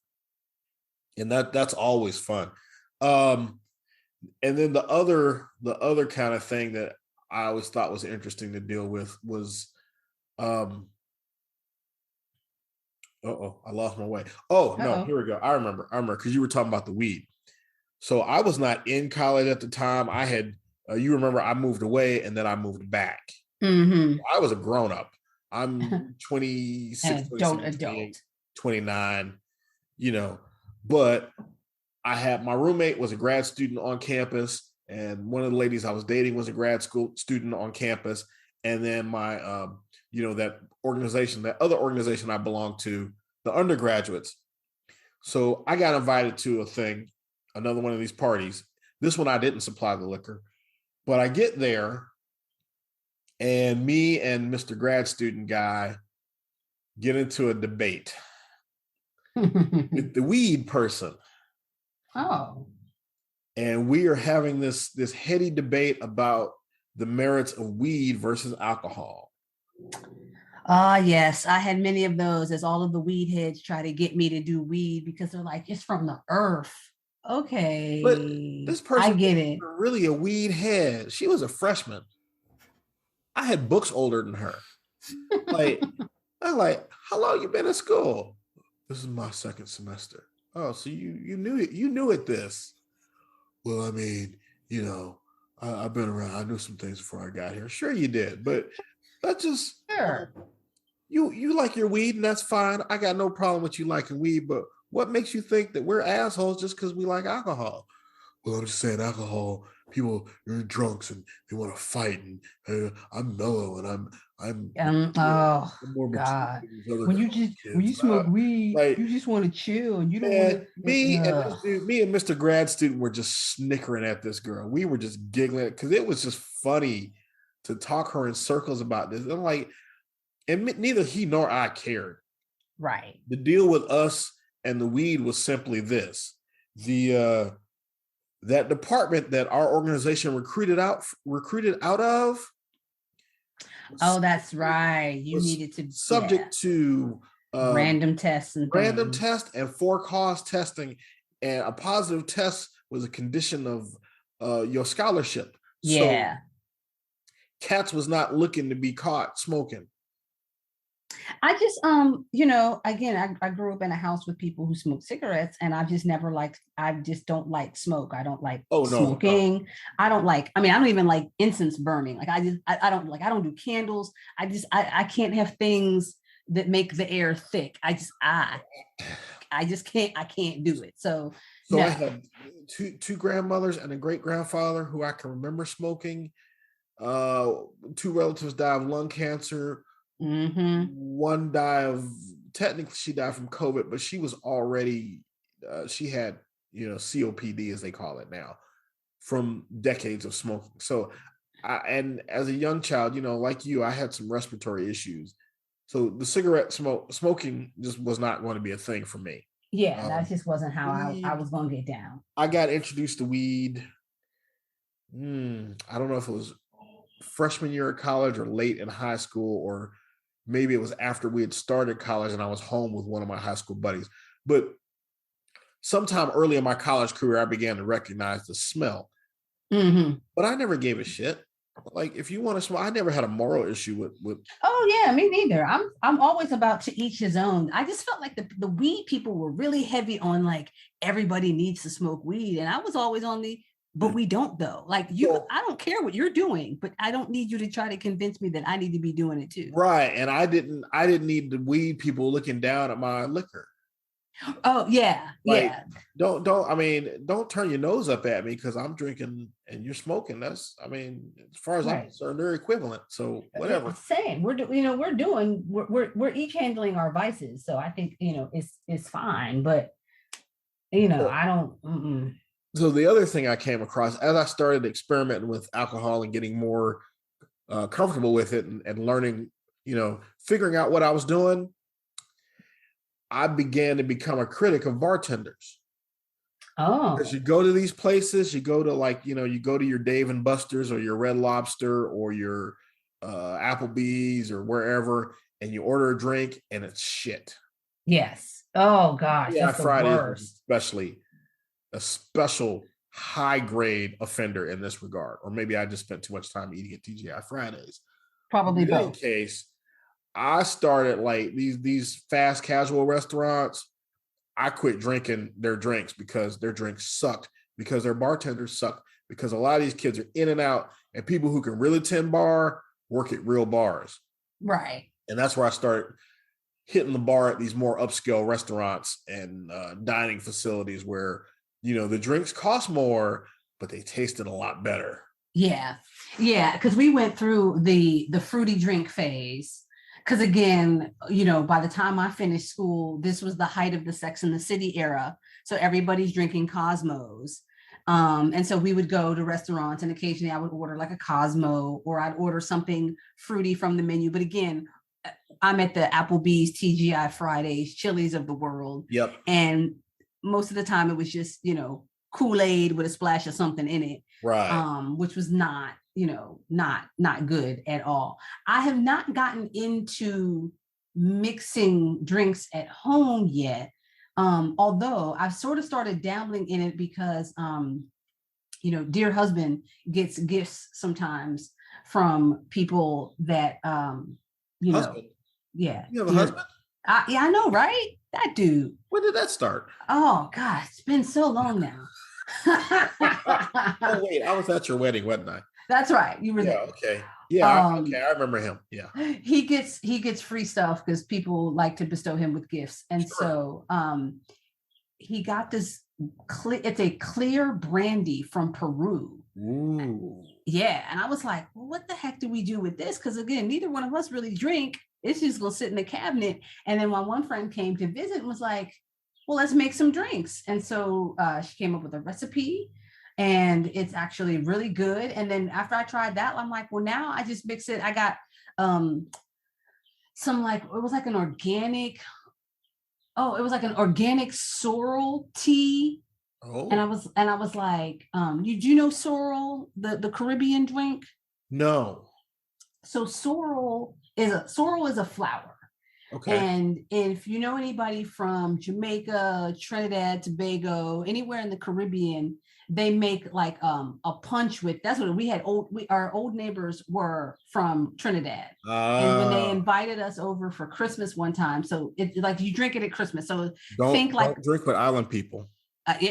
And that's always fun. And then the other kind of thing that I always thought was interesting to deal with was I lost my way. Oh, no, here we go. I remember because you were talking about the weed. So I was not in college at the time. I had you remember I moved away and then I moved back. Mm-hmm. I was a grown up. I'm 26, 27, 29, but I had, my roommate was a grad student on campus, and one of the ladies I was dating was a grad school student on campus. And then my, that other organization I belonged to, the undergraduates. So I got invited to another one of these parties. This one I didn't supply the liquor, but I get there, and me and Mr. Grad Student guy get into a debate with the weed person. Oh. And we are having this heady debate about the merits of weed versus alcohol. Yes, I had many of those, as all of the weed heads try to get me to do weed because they're like, it's from the earth. Okay. But this person, I get it. Really a weed head. She was a freshman. I had books older than her. I'm like, how long you been in school? This is my second semester. Oh, so you knew it. You knew it this. Well, I mean, I've been around. I knew some things before I got here. Sure you did, but that's just sure. You like your weed, and that's fine. I got no problem with you liking weed, but what makes you think that we're assholes just because we like alcohol? well, I'm just saying alcohol, people are drunks and they want to fight, and I'm mellow and I'm oh I'm more mature God. than these other When college you kids. smoke weed, Like, you just want to chill and you don't want man, to me and Mr. Grad Student were just snickering at this girl. We were just giggling because it was just funny to talk her in circles about this. I'm like, and neither he nor I cared. right. The deal with us and the weed was simply this: the that department that our organization recruited out of Oh, that's right. You was needed to, subject to random tests and random things. test and for cause testing, and a positive test was a condition of your scholarship. So Yeah. Cats was not looking to be caught smoking. I just again, I grew up in a house with people who smoke cigarettes, and I've just never liked, I just don't like smoke. I don't like smoking. No. I don't even like incense burning. Like I don't do candles. I can't have things that make the air thick. I can't do it. So no. I had two grandmothers and a great grandfather who I can remember smoking. Two relatives died of lung cancer. Mm-hmm. One died technically she died from COVID, but she was already she had COPD as they call it now from decades of smoking. So and as a young child, like you, I had some respiratory issues. So the cigarette smoking just was not going to be a thing for me. Yeah, that just wasn't how I was going to get down. I got introduced to weed. I don't know if it was freshman year of college or late in high school, or maybe it was after we had started college and I was home with one of my high school buddies. But sometime early in my college career, I began to recognize the smell. Mm-hmm. But I never gave a shit. Like, if you want to smoke, I never had a moral issue with. Oh yeah, me neither. I'm always about to each his own. I just felt like the weed people were really heavy on like everybody needs to smoke weed, and I was always on the but we don't though. Like I don't care what you're doing, but I don't need you to try to convince me that I need to be doing it too. Right, and I didn't need the weed people looking down at my liquor. Oh yeah, like, yeah. Don't turn your nose up at me because I'm drinking and you're smoking. That's, as far as I'm concerned, they're equivalent. So whatever. Same. We're each handling our vices. So I think it's fine. But I don't. Mm-mm. So the other thing I came across as I started experimenting with alcohol and getting more comfortable with it and learning, figuring out what I was doing, I began to become a critic of bartenders. Oh, because you go to these places, you go to you go to your Dave and Buster's or your Red Lobster or your Applebee's or wherever, and you order a drink and it's shit. Yes. Oh gosh, yeah, that's Fridays the worst. Especially a special high grade offender in this regard, or maybe I just spent too much time eating at TGI Fridays. Probably both. In any case, I started like these fast casual restaurants. I quit drinking their drinks because their drinks sucked, because their bartenders sucked, because a lot of these kids are in and out, and people who can really tend bar work at real bars. Right. And that's where I started hitting the bar at these more upscale restaurants and dining facilities where, the drinks cost more, but they tasted a lot better. Yeah. Yeah. Because we went through the fruity drink phase. Because again, by the time I finished school, this was the height of the Sex and the City era. So everybody's drinking Cosmos. And so we would go to restaurants and occasionally I would order like a Cosmo, or I'd order something fruity from the menu. But again, I'm at the Applebee's, TGI Fridays, Chili's of the world. Yep. And most of the time it was just, Kool-Aid with a splash of something in it. Right. Which was not good at all. I have not gotten into mixing drinks at home yet. Although I've sort of started dabbling in it because, dear husband gets gifts sometimes from people that, husband? Yeah. You have a husband? Yeah, I know, right? That dude. When did that start? Oh, God, it's been so long now. Oh, wait, I was at your wedding, wasn't I? That's right. You were there. Okay. Yeah. Okay. I remember him. Yeah. He gets free stuff because people like to bestow him with gifts. And so he got this it's a clear brandy from Peru. Ooh. Yeah. And I was like, well, what the heck do we do with this? Because again, neither one of us really drink. It's just gonna sit in the cabinet. And then my one friend came to visit and was like, well, let's make some drinks. And so she came up with a recipe, and it's actually really good. And then after I tried that, I'm like, well, now I just mix it. I got some, like, it was like an organic, it was like an organic sorrel tea. Oh. And I was like, you know sorrel, the Caribbean drink? No. So sorrel is a flower. Okay. And if you know anybody from Jamaica, Trinidad, Tobago, anywhere in the Caribbean, they make like a punch with, that's what we had. Our old neighbors were from Trinidad. And when they invited us over for Christmas one time, so it's like you drink it at Christmas. So don't drink with island people.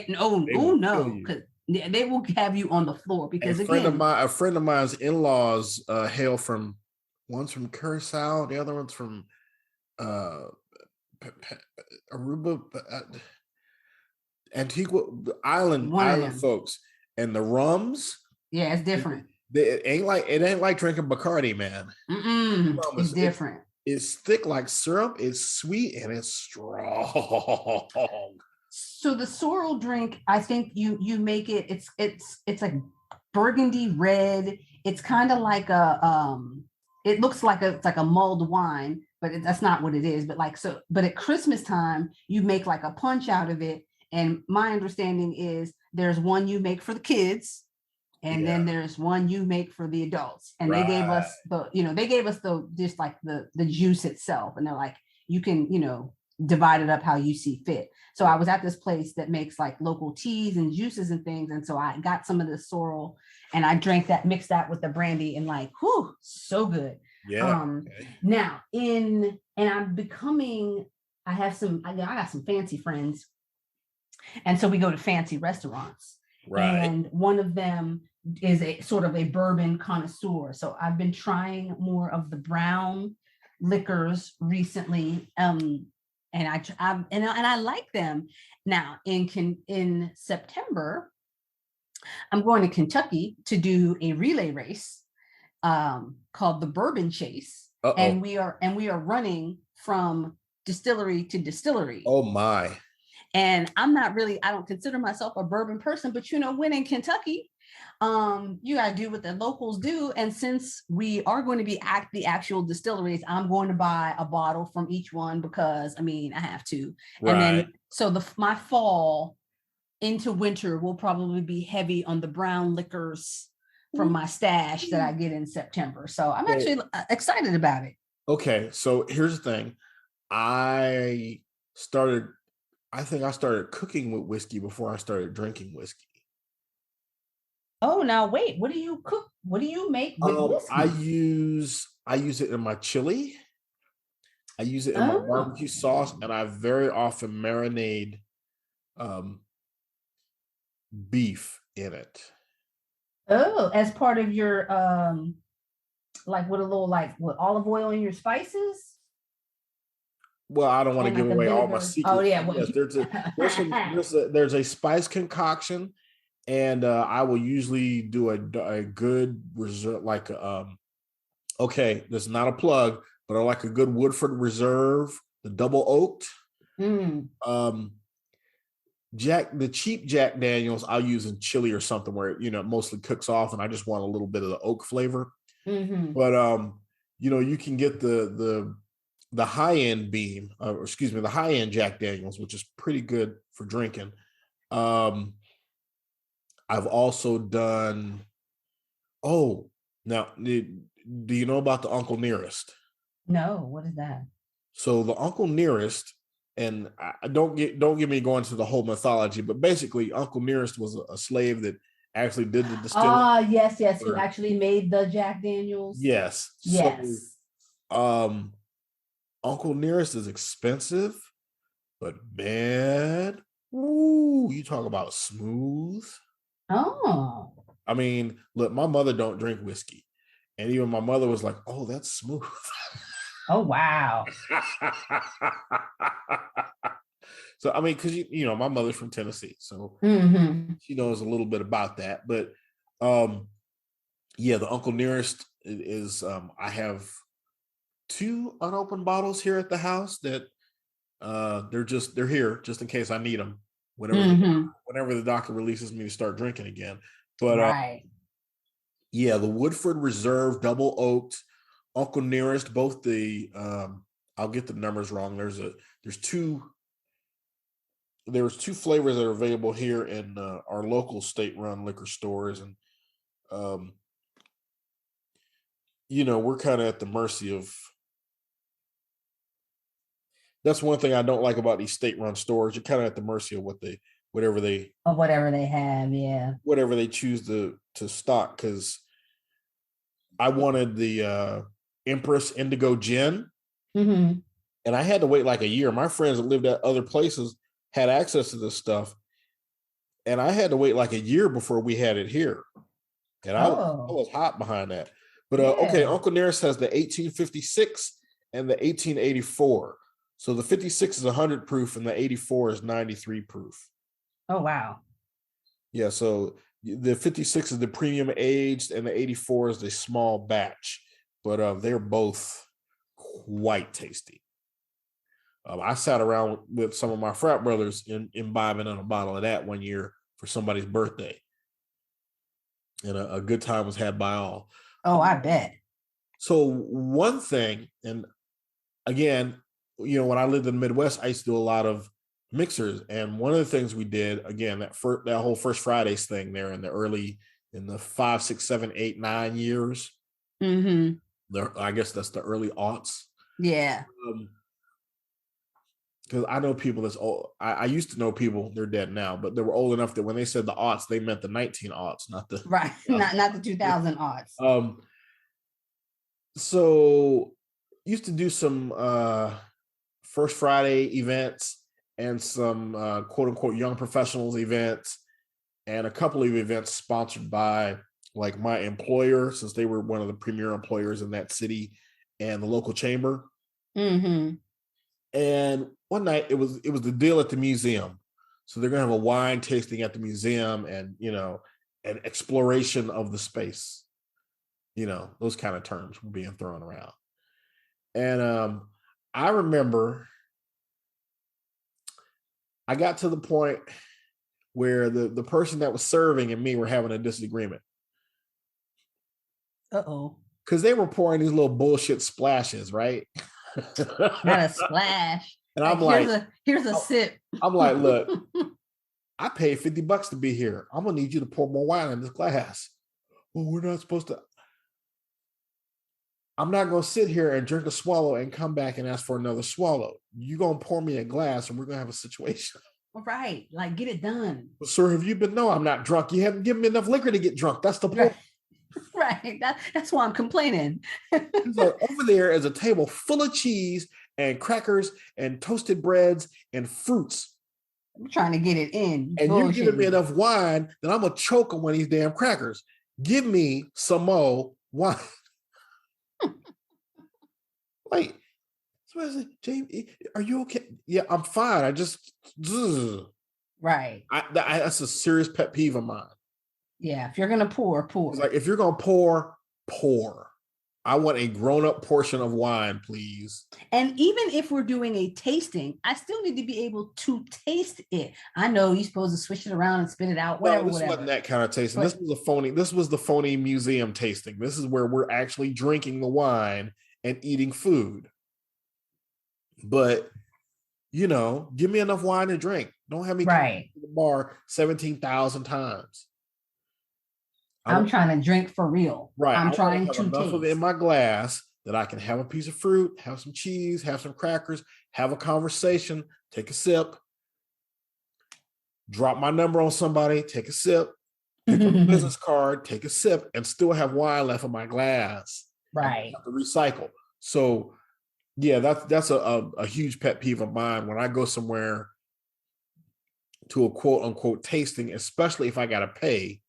No, because they will have you on the floor, because a friend of mine's in-laws hail from, one's from Curacao, the other one's from Aruba, Antigua, island folks, and the rums. Yeah, it's different. It ain't like drinking Bacardi, man. It's different. It's thick like syrup. It's sweet and it's strong. So the sorrel drink, I think you make it. It's like burgundy red. It's kind of like it looks like it's like a mulled wine, but that's not what it is. But at Christmas time, you make like a punch out of it. And my understanding is there's one you make for the kids, and then there's one you make for the adults. And they gave us the just like the juice itself. And they're like, you can, divide it up how you see fit. So I was at this place that makes like local teas and juices and things. And so I got some of the sorrel and I drank that, mixed that with the brandy, and like, whew, so good. Yeah. Now I got some fancy friends. And so we go to fancy restaurants. Right. And one of them is a sort of a bourbon connoisseur. So I've been trying more of the brown liquors recently. And I like them. Now in September, I'm going to Kentucky to do a relay race called the Bourbon Chase. And we are running from distillery to distillery. Oh my. And I don't consider myself a bourbon person, but when in Kentucky, you gotta do what the locals do. And since we are going to be at the actual distilleries, I'm going to buy a bottle from each one because I have to. Right. And then so my fall into winter will probably be heavy on the brown liquors from my stash that I get in September. So I'm actually excited about it. Okay, so here's the thing. I think I started cooking with whiskey before I started drinking whiskey. Oh, now wait, what do you cook? What do you make with whiskey? I use it in my chili. I use it in my barbecue sauce, and I very often marinate beef in it. Oh, as part of your like with a little with olive oil in your spices? Well, I don't want to give away all my secrets. Oh yeah, yes, there's a spice concoction, and I will usually do a good reserve, like this is not a plug, but I like a good Woodford Reserve, the double oaked. The cheap Jack Daniels I'll use in chili or something where it mostly cooks off, and I just want a little bit of the oak flavor. But you can get the high-end the high-end Jack Daniels, which is pretty good for drinking. I've also done, now, do you know about the Uncle Nearest? No, what is that? So the Uncle Nearest, and don't get me going to the whole mythology, but basically Uncle Nearest was a slave that actually did the distilling. Yes, who actually made the Jack Daniels. Yes. Yes. So, Uncle Nearest is expensive, but man, you talk about smooth. Oh. I mean, look, my mother don't drink whiskey, and even my mother was like, "Oh, that's smooth." Oh wow. So I mean, because my mother's from Tennessee, so she knows a little bit about that. But yeah, the Uncle Nearest is I have 2 unopened bottles here at the house that they're here just in case I need them whenever the doctor releases me to start drinking again. But yeah, the Woodford Reserve Double Oaked Uncle Nearest, both the I'll get the numbers wrong. There's 2 flavors that are available here in our local state-run liquor stores, and we're kind of at the mercy of. That's one thing I don't like about these state-run stores. You're kind of at the mercy of whatever they have, yeah, whatever they choose to stock. Because I wanted the Empress Indigo Gin, and I had to wait like a year. My friends that lived at other places had access to this stuff, and I had to wait like a year before we had it here. And I was hot behind that. But okay, Uncle Nearest has the 1856 and the 1884. So the 56 is 100 proof and the 84 is 93 proof. Oh, wow. Yeah, so the 56 is the premium aged and the 84 is the small batch. But they're both quite tasty. I sat around with some of my frat brothers imbibing on a bottle of that one year for somebody's birthday. And a good time was had by all. Oh, I bet. So one thing, and again, when I lived in the Midwest, I used to do a lot of mixers. And one of the things we did, again, that whole First Fridays thing there in the 5, 6, 7, 8, 9 years. I guess that's the early aughts. Yeah. Because I know people that's old. I used to know people, they're dead now, but they were old enough that when they said the aughts, they meant the 19 aughts, not the right, not the 2000 aughts. So used to do some First Friday events and some quote unquote young professionals events, and a couple of events sponsored by like my employer, since they were one of the premier employers in that city, and the local chamber. And one night it was the deal at the museum. So they're gonna have a wine tasting at the museum, and an exploration of the space. Those kind of terms were being thrown around. And I remember I got to the point where the person that was serving and me were having a disagreement. Because they were pouring these little bullshit splashes, right? Not a splash. And I'm like, here's a sip. I'm like, look, I paid $50 to be here. I'm gonna need you to pour more wine in this glass. Well, we're not supposed to. I'm not gonna sit here and drink a swallow and come back and ask for another swallow. You're gonna pour me a glass and we're gonna have a situation. Right, like get it done. Well, sir, have you been? No, I'm not drunk. You haven't given me enough liquor to get drunk. That's the point. Right. That's why I'm complaining. Like, over there is a table full of cheese and crackers and toasted breads and fruits. I'm trying to get it in. And you're giving me enough wine that I'm gonna choke on one of these damn crackers. Give me some more wine. Like, so I said, Jamie, are you okay? Yeah, I'm fine. I just right. That's a serious pet peeve of mine. Yeah, if you're gonna pour. It's like, if you're gonna pour. I want a grown-up portion of wine, please. And even if we're doing a tasting, I still need to be able to taste it. I know you're supposed to swish it around and spit it out, whatever. This wasn't that kind of tasting. This was the phony museum tasting. This is where we're actually drinking the wine and eating food. But give me enough wine to drink. Don't have me come to the bar 17,000 times. I'm trying to drink for real. Right. I'm trying to enough of it in my glass that I can have a piece of fruit, have some cheese, have some crackers, have a conversation, take a sip, drop my number on somebody, take a sip, pick up a business card, take a sip, and still have wine left in my glass. Right. To recycle. So yeah, that's a huge pet peeve of mine when I go somewhere to a quote unquote tasting, especially if I gotta pay.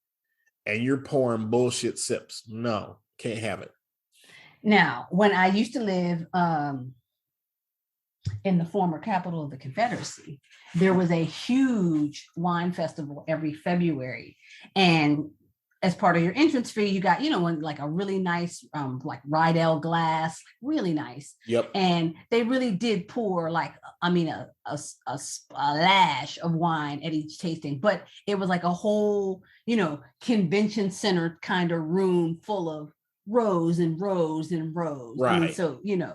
And you're pouring bullshit sips. No, can't have it. Now, when I used to live in the former capital of the Confederacy, there was a huge wine festival every February. And as part of your entrance fee, you got, like a really nice, like Rydell glass, really nice. Yep. And they really did pour a splash of wine at each tasting, but it was like a whole, convention center kind of room full of rows and rows and rows. Right. I mean,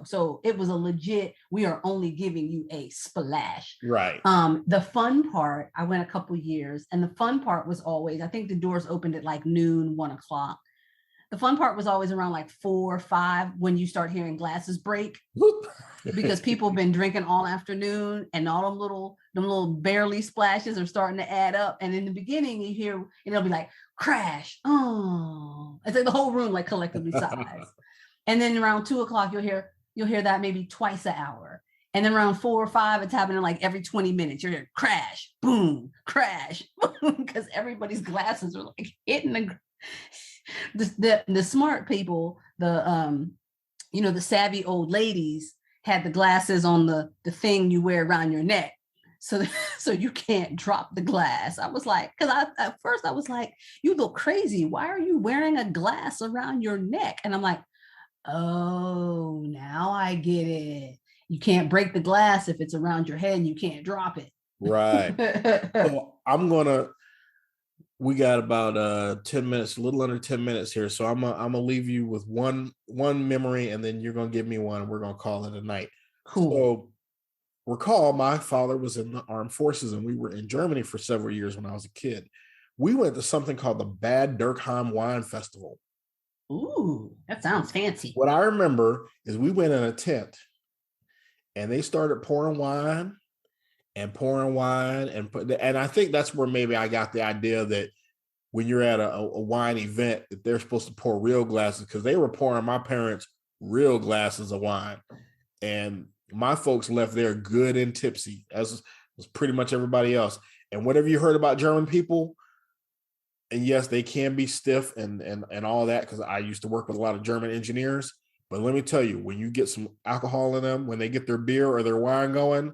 so it was a legit, we are only giving you a splash. Right. The fun part, I went a couple years, and the fun part was always, I think the doors opened at like noon, 1:00. The fun part was always around like 4 or 5 when you start hearing glasses break, because people have been drinking all afternoon, and all them little barely splashes are starting to add up. And in the beginning, you hear, it'll be like crash. Oh, it's like the whole room like collectively sighs. And then around 2:00, you'll hear that maybe twice an hour. And then around 4 or 5, it's happening like every 20 minutes. You're hearing crash, boom, crash, boom, because everybody's glasses are like hitting the smart people, the savvy old ladies had the glasses on the thing you wear around your neck, so you can't drop the glass. I was like, because at first I was like, you look crazy. Why are you wearing a glass around your neck? And I'm like, oh, now I get it. You can't break the glass if it's around your head and you can't drop it. Right. So we got about 10 minutes, a little under 10 minutes here. So I'm gonna leave you with one memory, and then you're gonna give me one. We're gonna call it a night. Cool. So recall, my father was in the armed forces, and we were in Germany for several years when I was a kid. We went to something called the Bad Dürkheim Wine Festival. Ooh, that sounds fancy. What I remember is we went in a tent, and they started pouring wine. And I think that's where maybe I got the idea that when you're at a wine event, that they're supposed to pour real glasses, because they were pouring my parents real glasses of wine, and my folks left there good and tipsy, as was pretty much everybody else. And whatever you heard about German people, and yes, they can be stiff and all that, because I used to work with a lot of German engineers. But let me tell you, when you get some alcohol in them, when they get their beer or their wine going,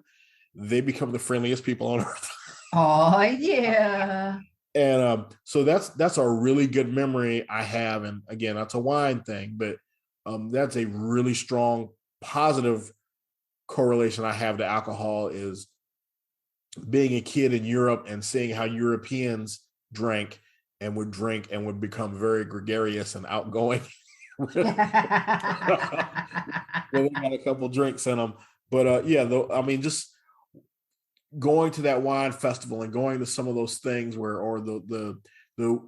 they become the friendliest people on earth. Oh, yeah. And so that's a really good memory I have. And again, that's a wine thing, but that's a really strong positive correlation I have to alcohol, is being a kid in Europe and seeing how Europeans drank and would become very gregarious and outgoing. They got a couple drinks in them. But just going to that wine festival and going to some of those things or the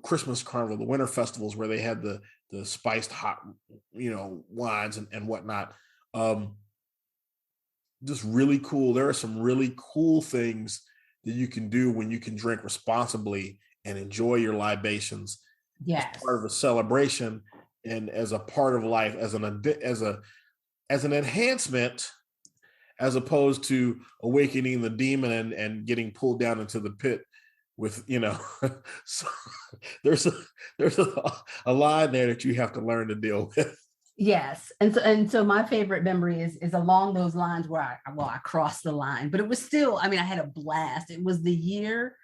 Christmas carnival, the winter festivals where they had the spiced hot, wines and whatnot. Just really cool. There are some really cool things that you can do when you can drink responsibly and enjoy your libations. Yes. As part of a celebration and as a part of life, as an enhancement, as opposed to awakening the demon and getting pulled down into the pit with, so there's a line there that you have to learn to deal with. Yes. And so my favorite memory is along those lines where I crossed the line, but it was still, I had a blast. It was the year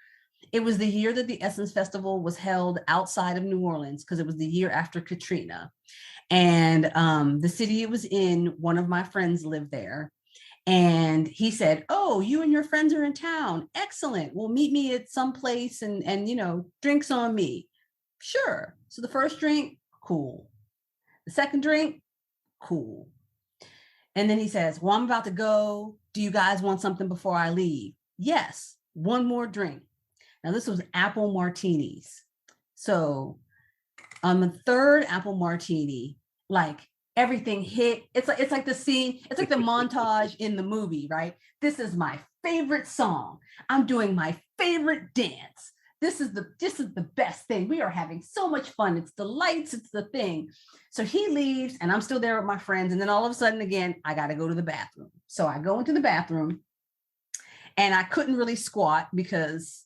that the Essence Festival was held outside of New Orleans, because it was the year after Katrina. And the city it was in, one of my friends lived there. And he said, oh, you and your friends are in town. Excellent. Well, meet me at some place and drinks on me. Sure. So the first drink, cool. The second drink, cool. And then he says, well, I'm about to go. Do you guys want something before I leave? Yes. One more drink. Now, this was apple martinis. So on the third apple martini, like everything hit. It's like the scene, it's like the montage in the movie, right? This is my favorite song. I'm doing my favorite dance. This is the best thing. We are having so much fun. It's the lights, it's the thing. So he leaves and I'm still there with my friends. And then all of a sudden, again, I got to go to the bathroom. So I go into the bathroom and I couldn't really squat because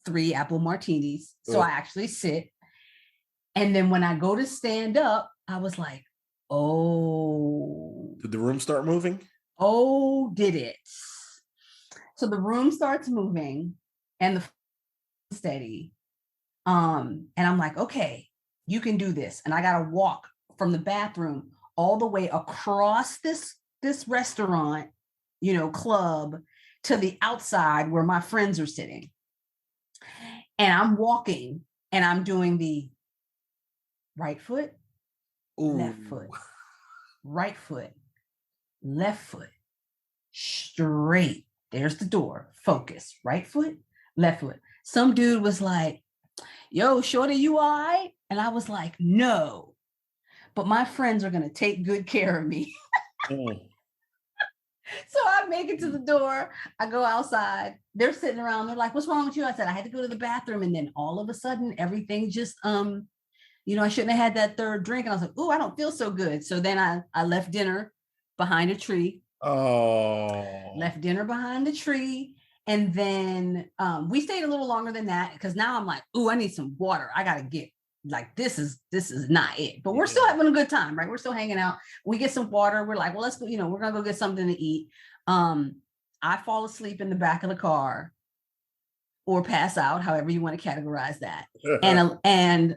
3 apple martinis. So I actually sit. And then when I go to stand up, I was like, oh. Did the room start moving? Oh, did it. So the room starts moving and the steady. And I'm like, okay, you can do this. And I got to walk from the bathroom all the way across this restaurant, club, to the outside where my friends are sitting. And I'm walking and I'm doing the right foot, left foot, right foot, left foot, straight. There's the door. Focus. Right foot, left foot. Some dude was like, yo, shorty, you all right? And I was like, no, but my friends are going to take good care of me. So I make it to the door. I go outside. They're sitting around. They're like, what's wrong with you? I said, I had to go to the bathroom. And then all of a sudden, everything just, I shouldn't have had that third drink. And I was like, oh, I don't feel so good. So then I left dinner behind a tree. Oh. Left dinner behind the tree. And then we stayed a little longer than that because now I'm like, ooh, I need some water. I got to get, like, this is not it. But we're still having a good time, right? We're still hanging out. We get some water. We're like, well, let's go, we're going to go get something to eat. I fall asleep in the back of the car or pass out, however you want to categorize that. And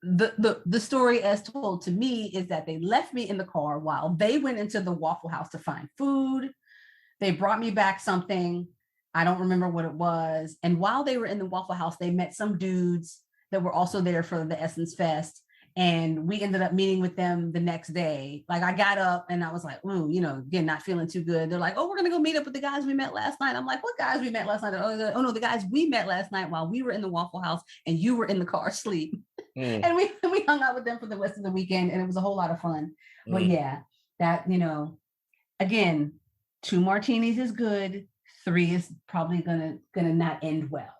the story as told to me is that they left me in the car while they went into the Waffle House to find food. They brought me back something. I don't remember what it was. And while they were in the Waffle House, they met some dudes that were also there for the Essence Fest. And we ended up meeting with them the next day. Like, I got up and I was like, ooh, again, not feeling too good. They're like, oh, we're going to go meet up with the guys we met last night. I'm like, what guys we met last night? Oh no, the guys we met last night while we were in the Waffle House and you were in the car asleep. And we hung out with them for the rest of the weekend. And it was a whole lot of fun. But yeah, that, again, 2 martinis is good. 3 is probably gonna not end well.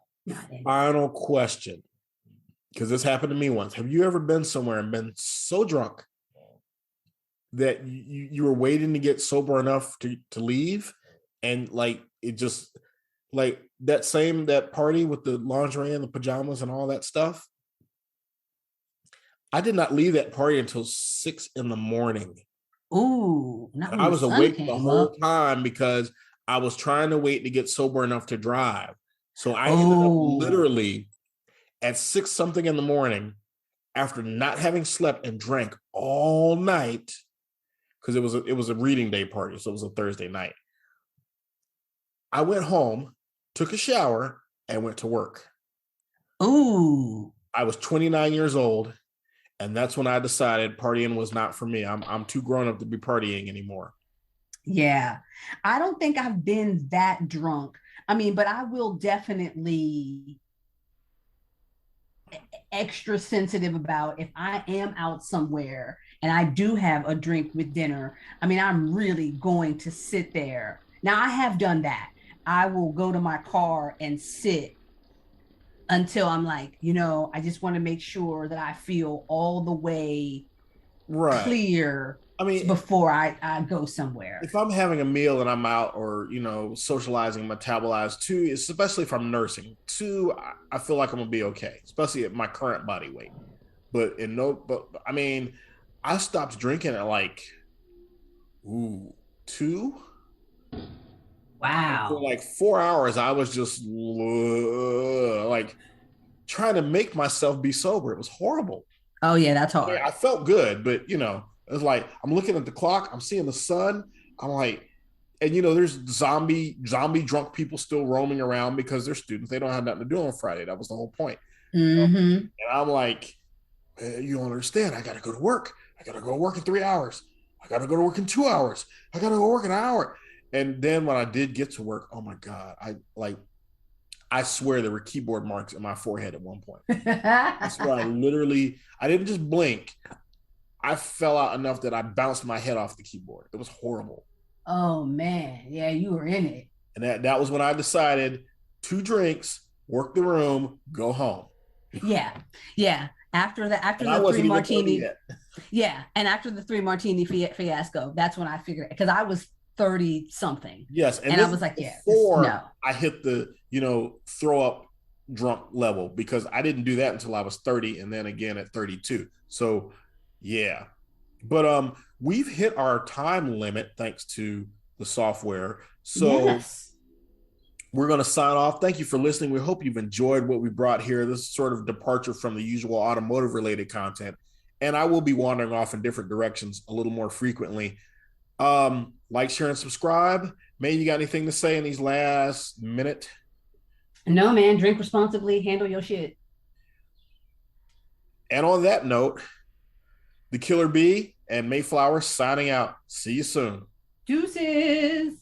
Final question, because this happened to me once. Have you ever been somewhere and been so drunk that you were waiting to get sober enough to leave, and like it just like that party with the lingerie and the pajamas and all that stuff? I did not leave that party until 6 a.m. Ooh, I was awake the whole time because I was trying to wait to get sober enough to drive. So I ended up literally at 6 something in the morning, after not having slept and drank all night, because it was a reading day party, so it was a Thursday night. I went home, took a shower, and went to work. Ooh. I was 29 years old, and that's when I decided partying was not for me. I'm too grown up to be partying anymore. Yeah, I don't think I've been that drunk. I mean, but I will definitely extra sensitive about if I am out somewhere and I do have a drink with dinner. I mean, I'm really going to sit there. Now, I have done that. I will go to my car and sit until I'm like, I just want to make sure that I feel all the way clear. I mean, before I go somewhere. If I'm having a meal and I'm out or, socializing, metabolize, 2, especially if I'm nursing, 2, I feel like I'm gonna be okay, especially at my current body weight. But I mean, I stopped drinking at like, 2. Wow. For like 4 hours, I was just like trying to make myself be sober. It was horrible. Oh yeah, that's hard. I felt good, but it was like, I'm looking at the clock, I'm seeing the sun. I'm like, and there's zombie drunk people still roaming around because they're students. They don't have nothing to do on Friday. That was the whole point. And I'm like, you don't understand. I got to go to work. I got to go to work in 3 hours. I got to go to work in 2 hours. I got to go work in an hour. And then when I did get to work, oh my God, I swear there were keyboard marks in my forehead at one point. I swear I didn't just blink. I fell out enough that I bounced my head off the keyboard. It was horrible. Oh man. Yeah, you were in it. And that was when I decided 2 drinks, work the room, go home. Yeah. Yeah. After the 3 martini. Yeah. And after the 3 martini fiasco, that's when I figured it, because I was 30 something. Yes. And I was like, yeah, no. I hit the, throw up drunk level, because I didn't do that until I was 30 and then again at 32. So yeah. But we've hit our time limit thanks to the software. So we're going to sign off. Thank you for listening. We hope you've enjoyed what we brought here. This is sort of departure from the usual automotive related content. And I will be wandering off in different directions a little more frequently. Like, share, and subscribe. May, you got anything to say in these last minute? No, man. Drink responsibly. Handle your shit. And on that note, the Killer Bee and Mayflower signing out. See you soon. Deuces.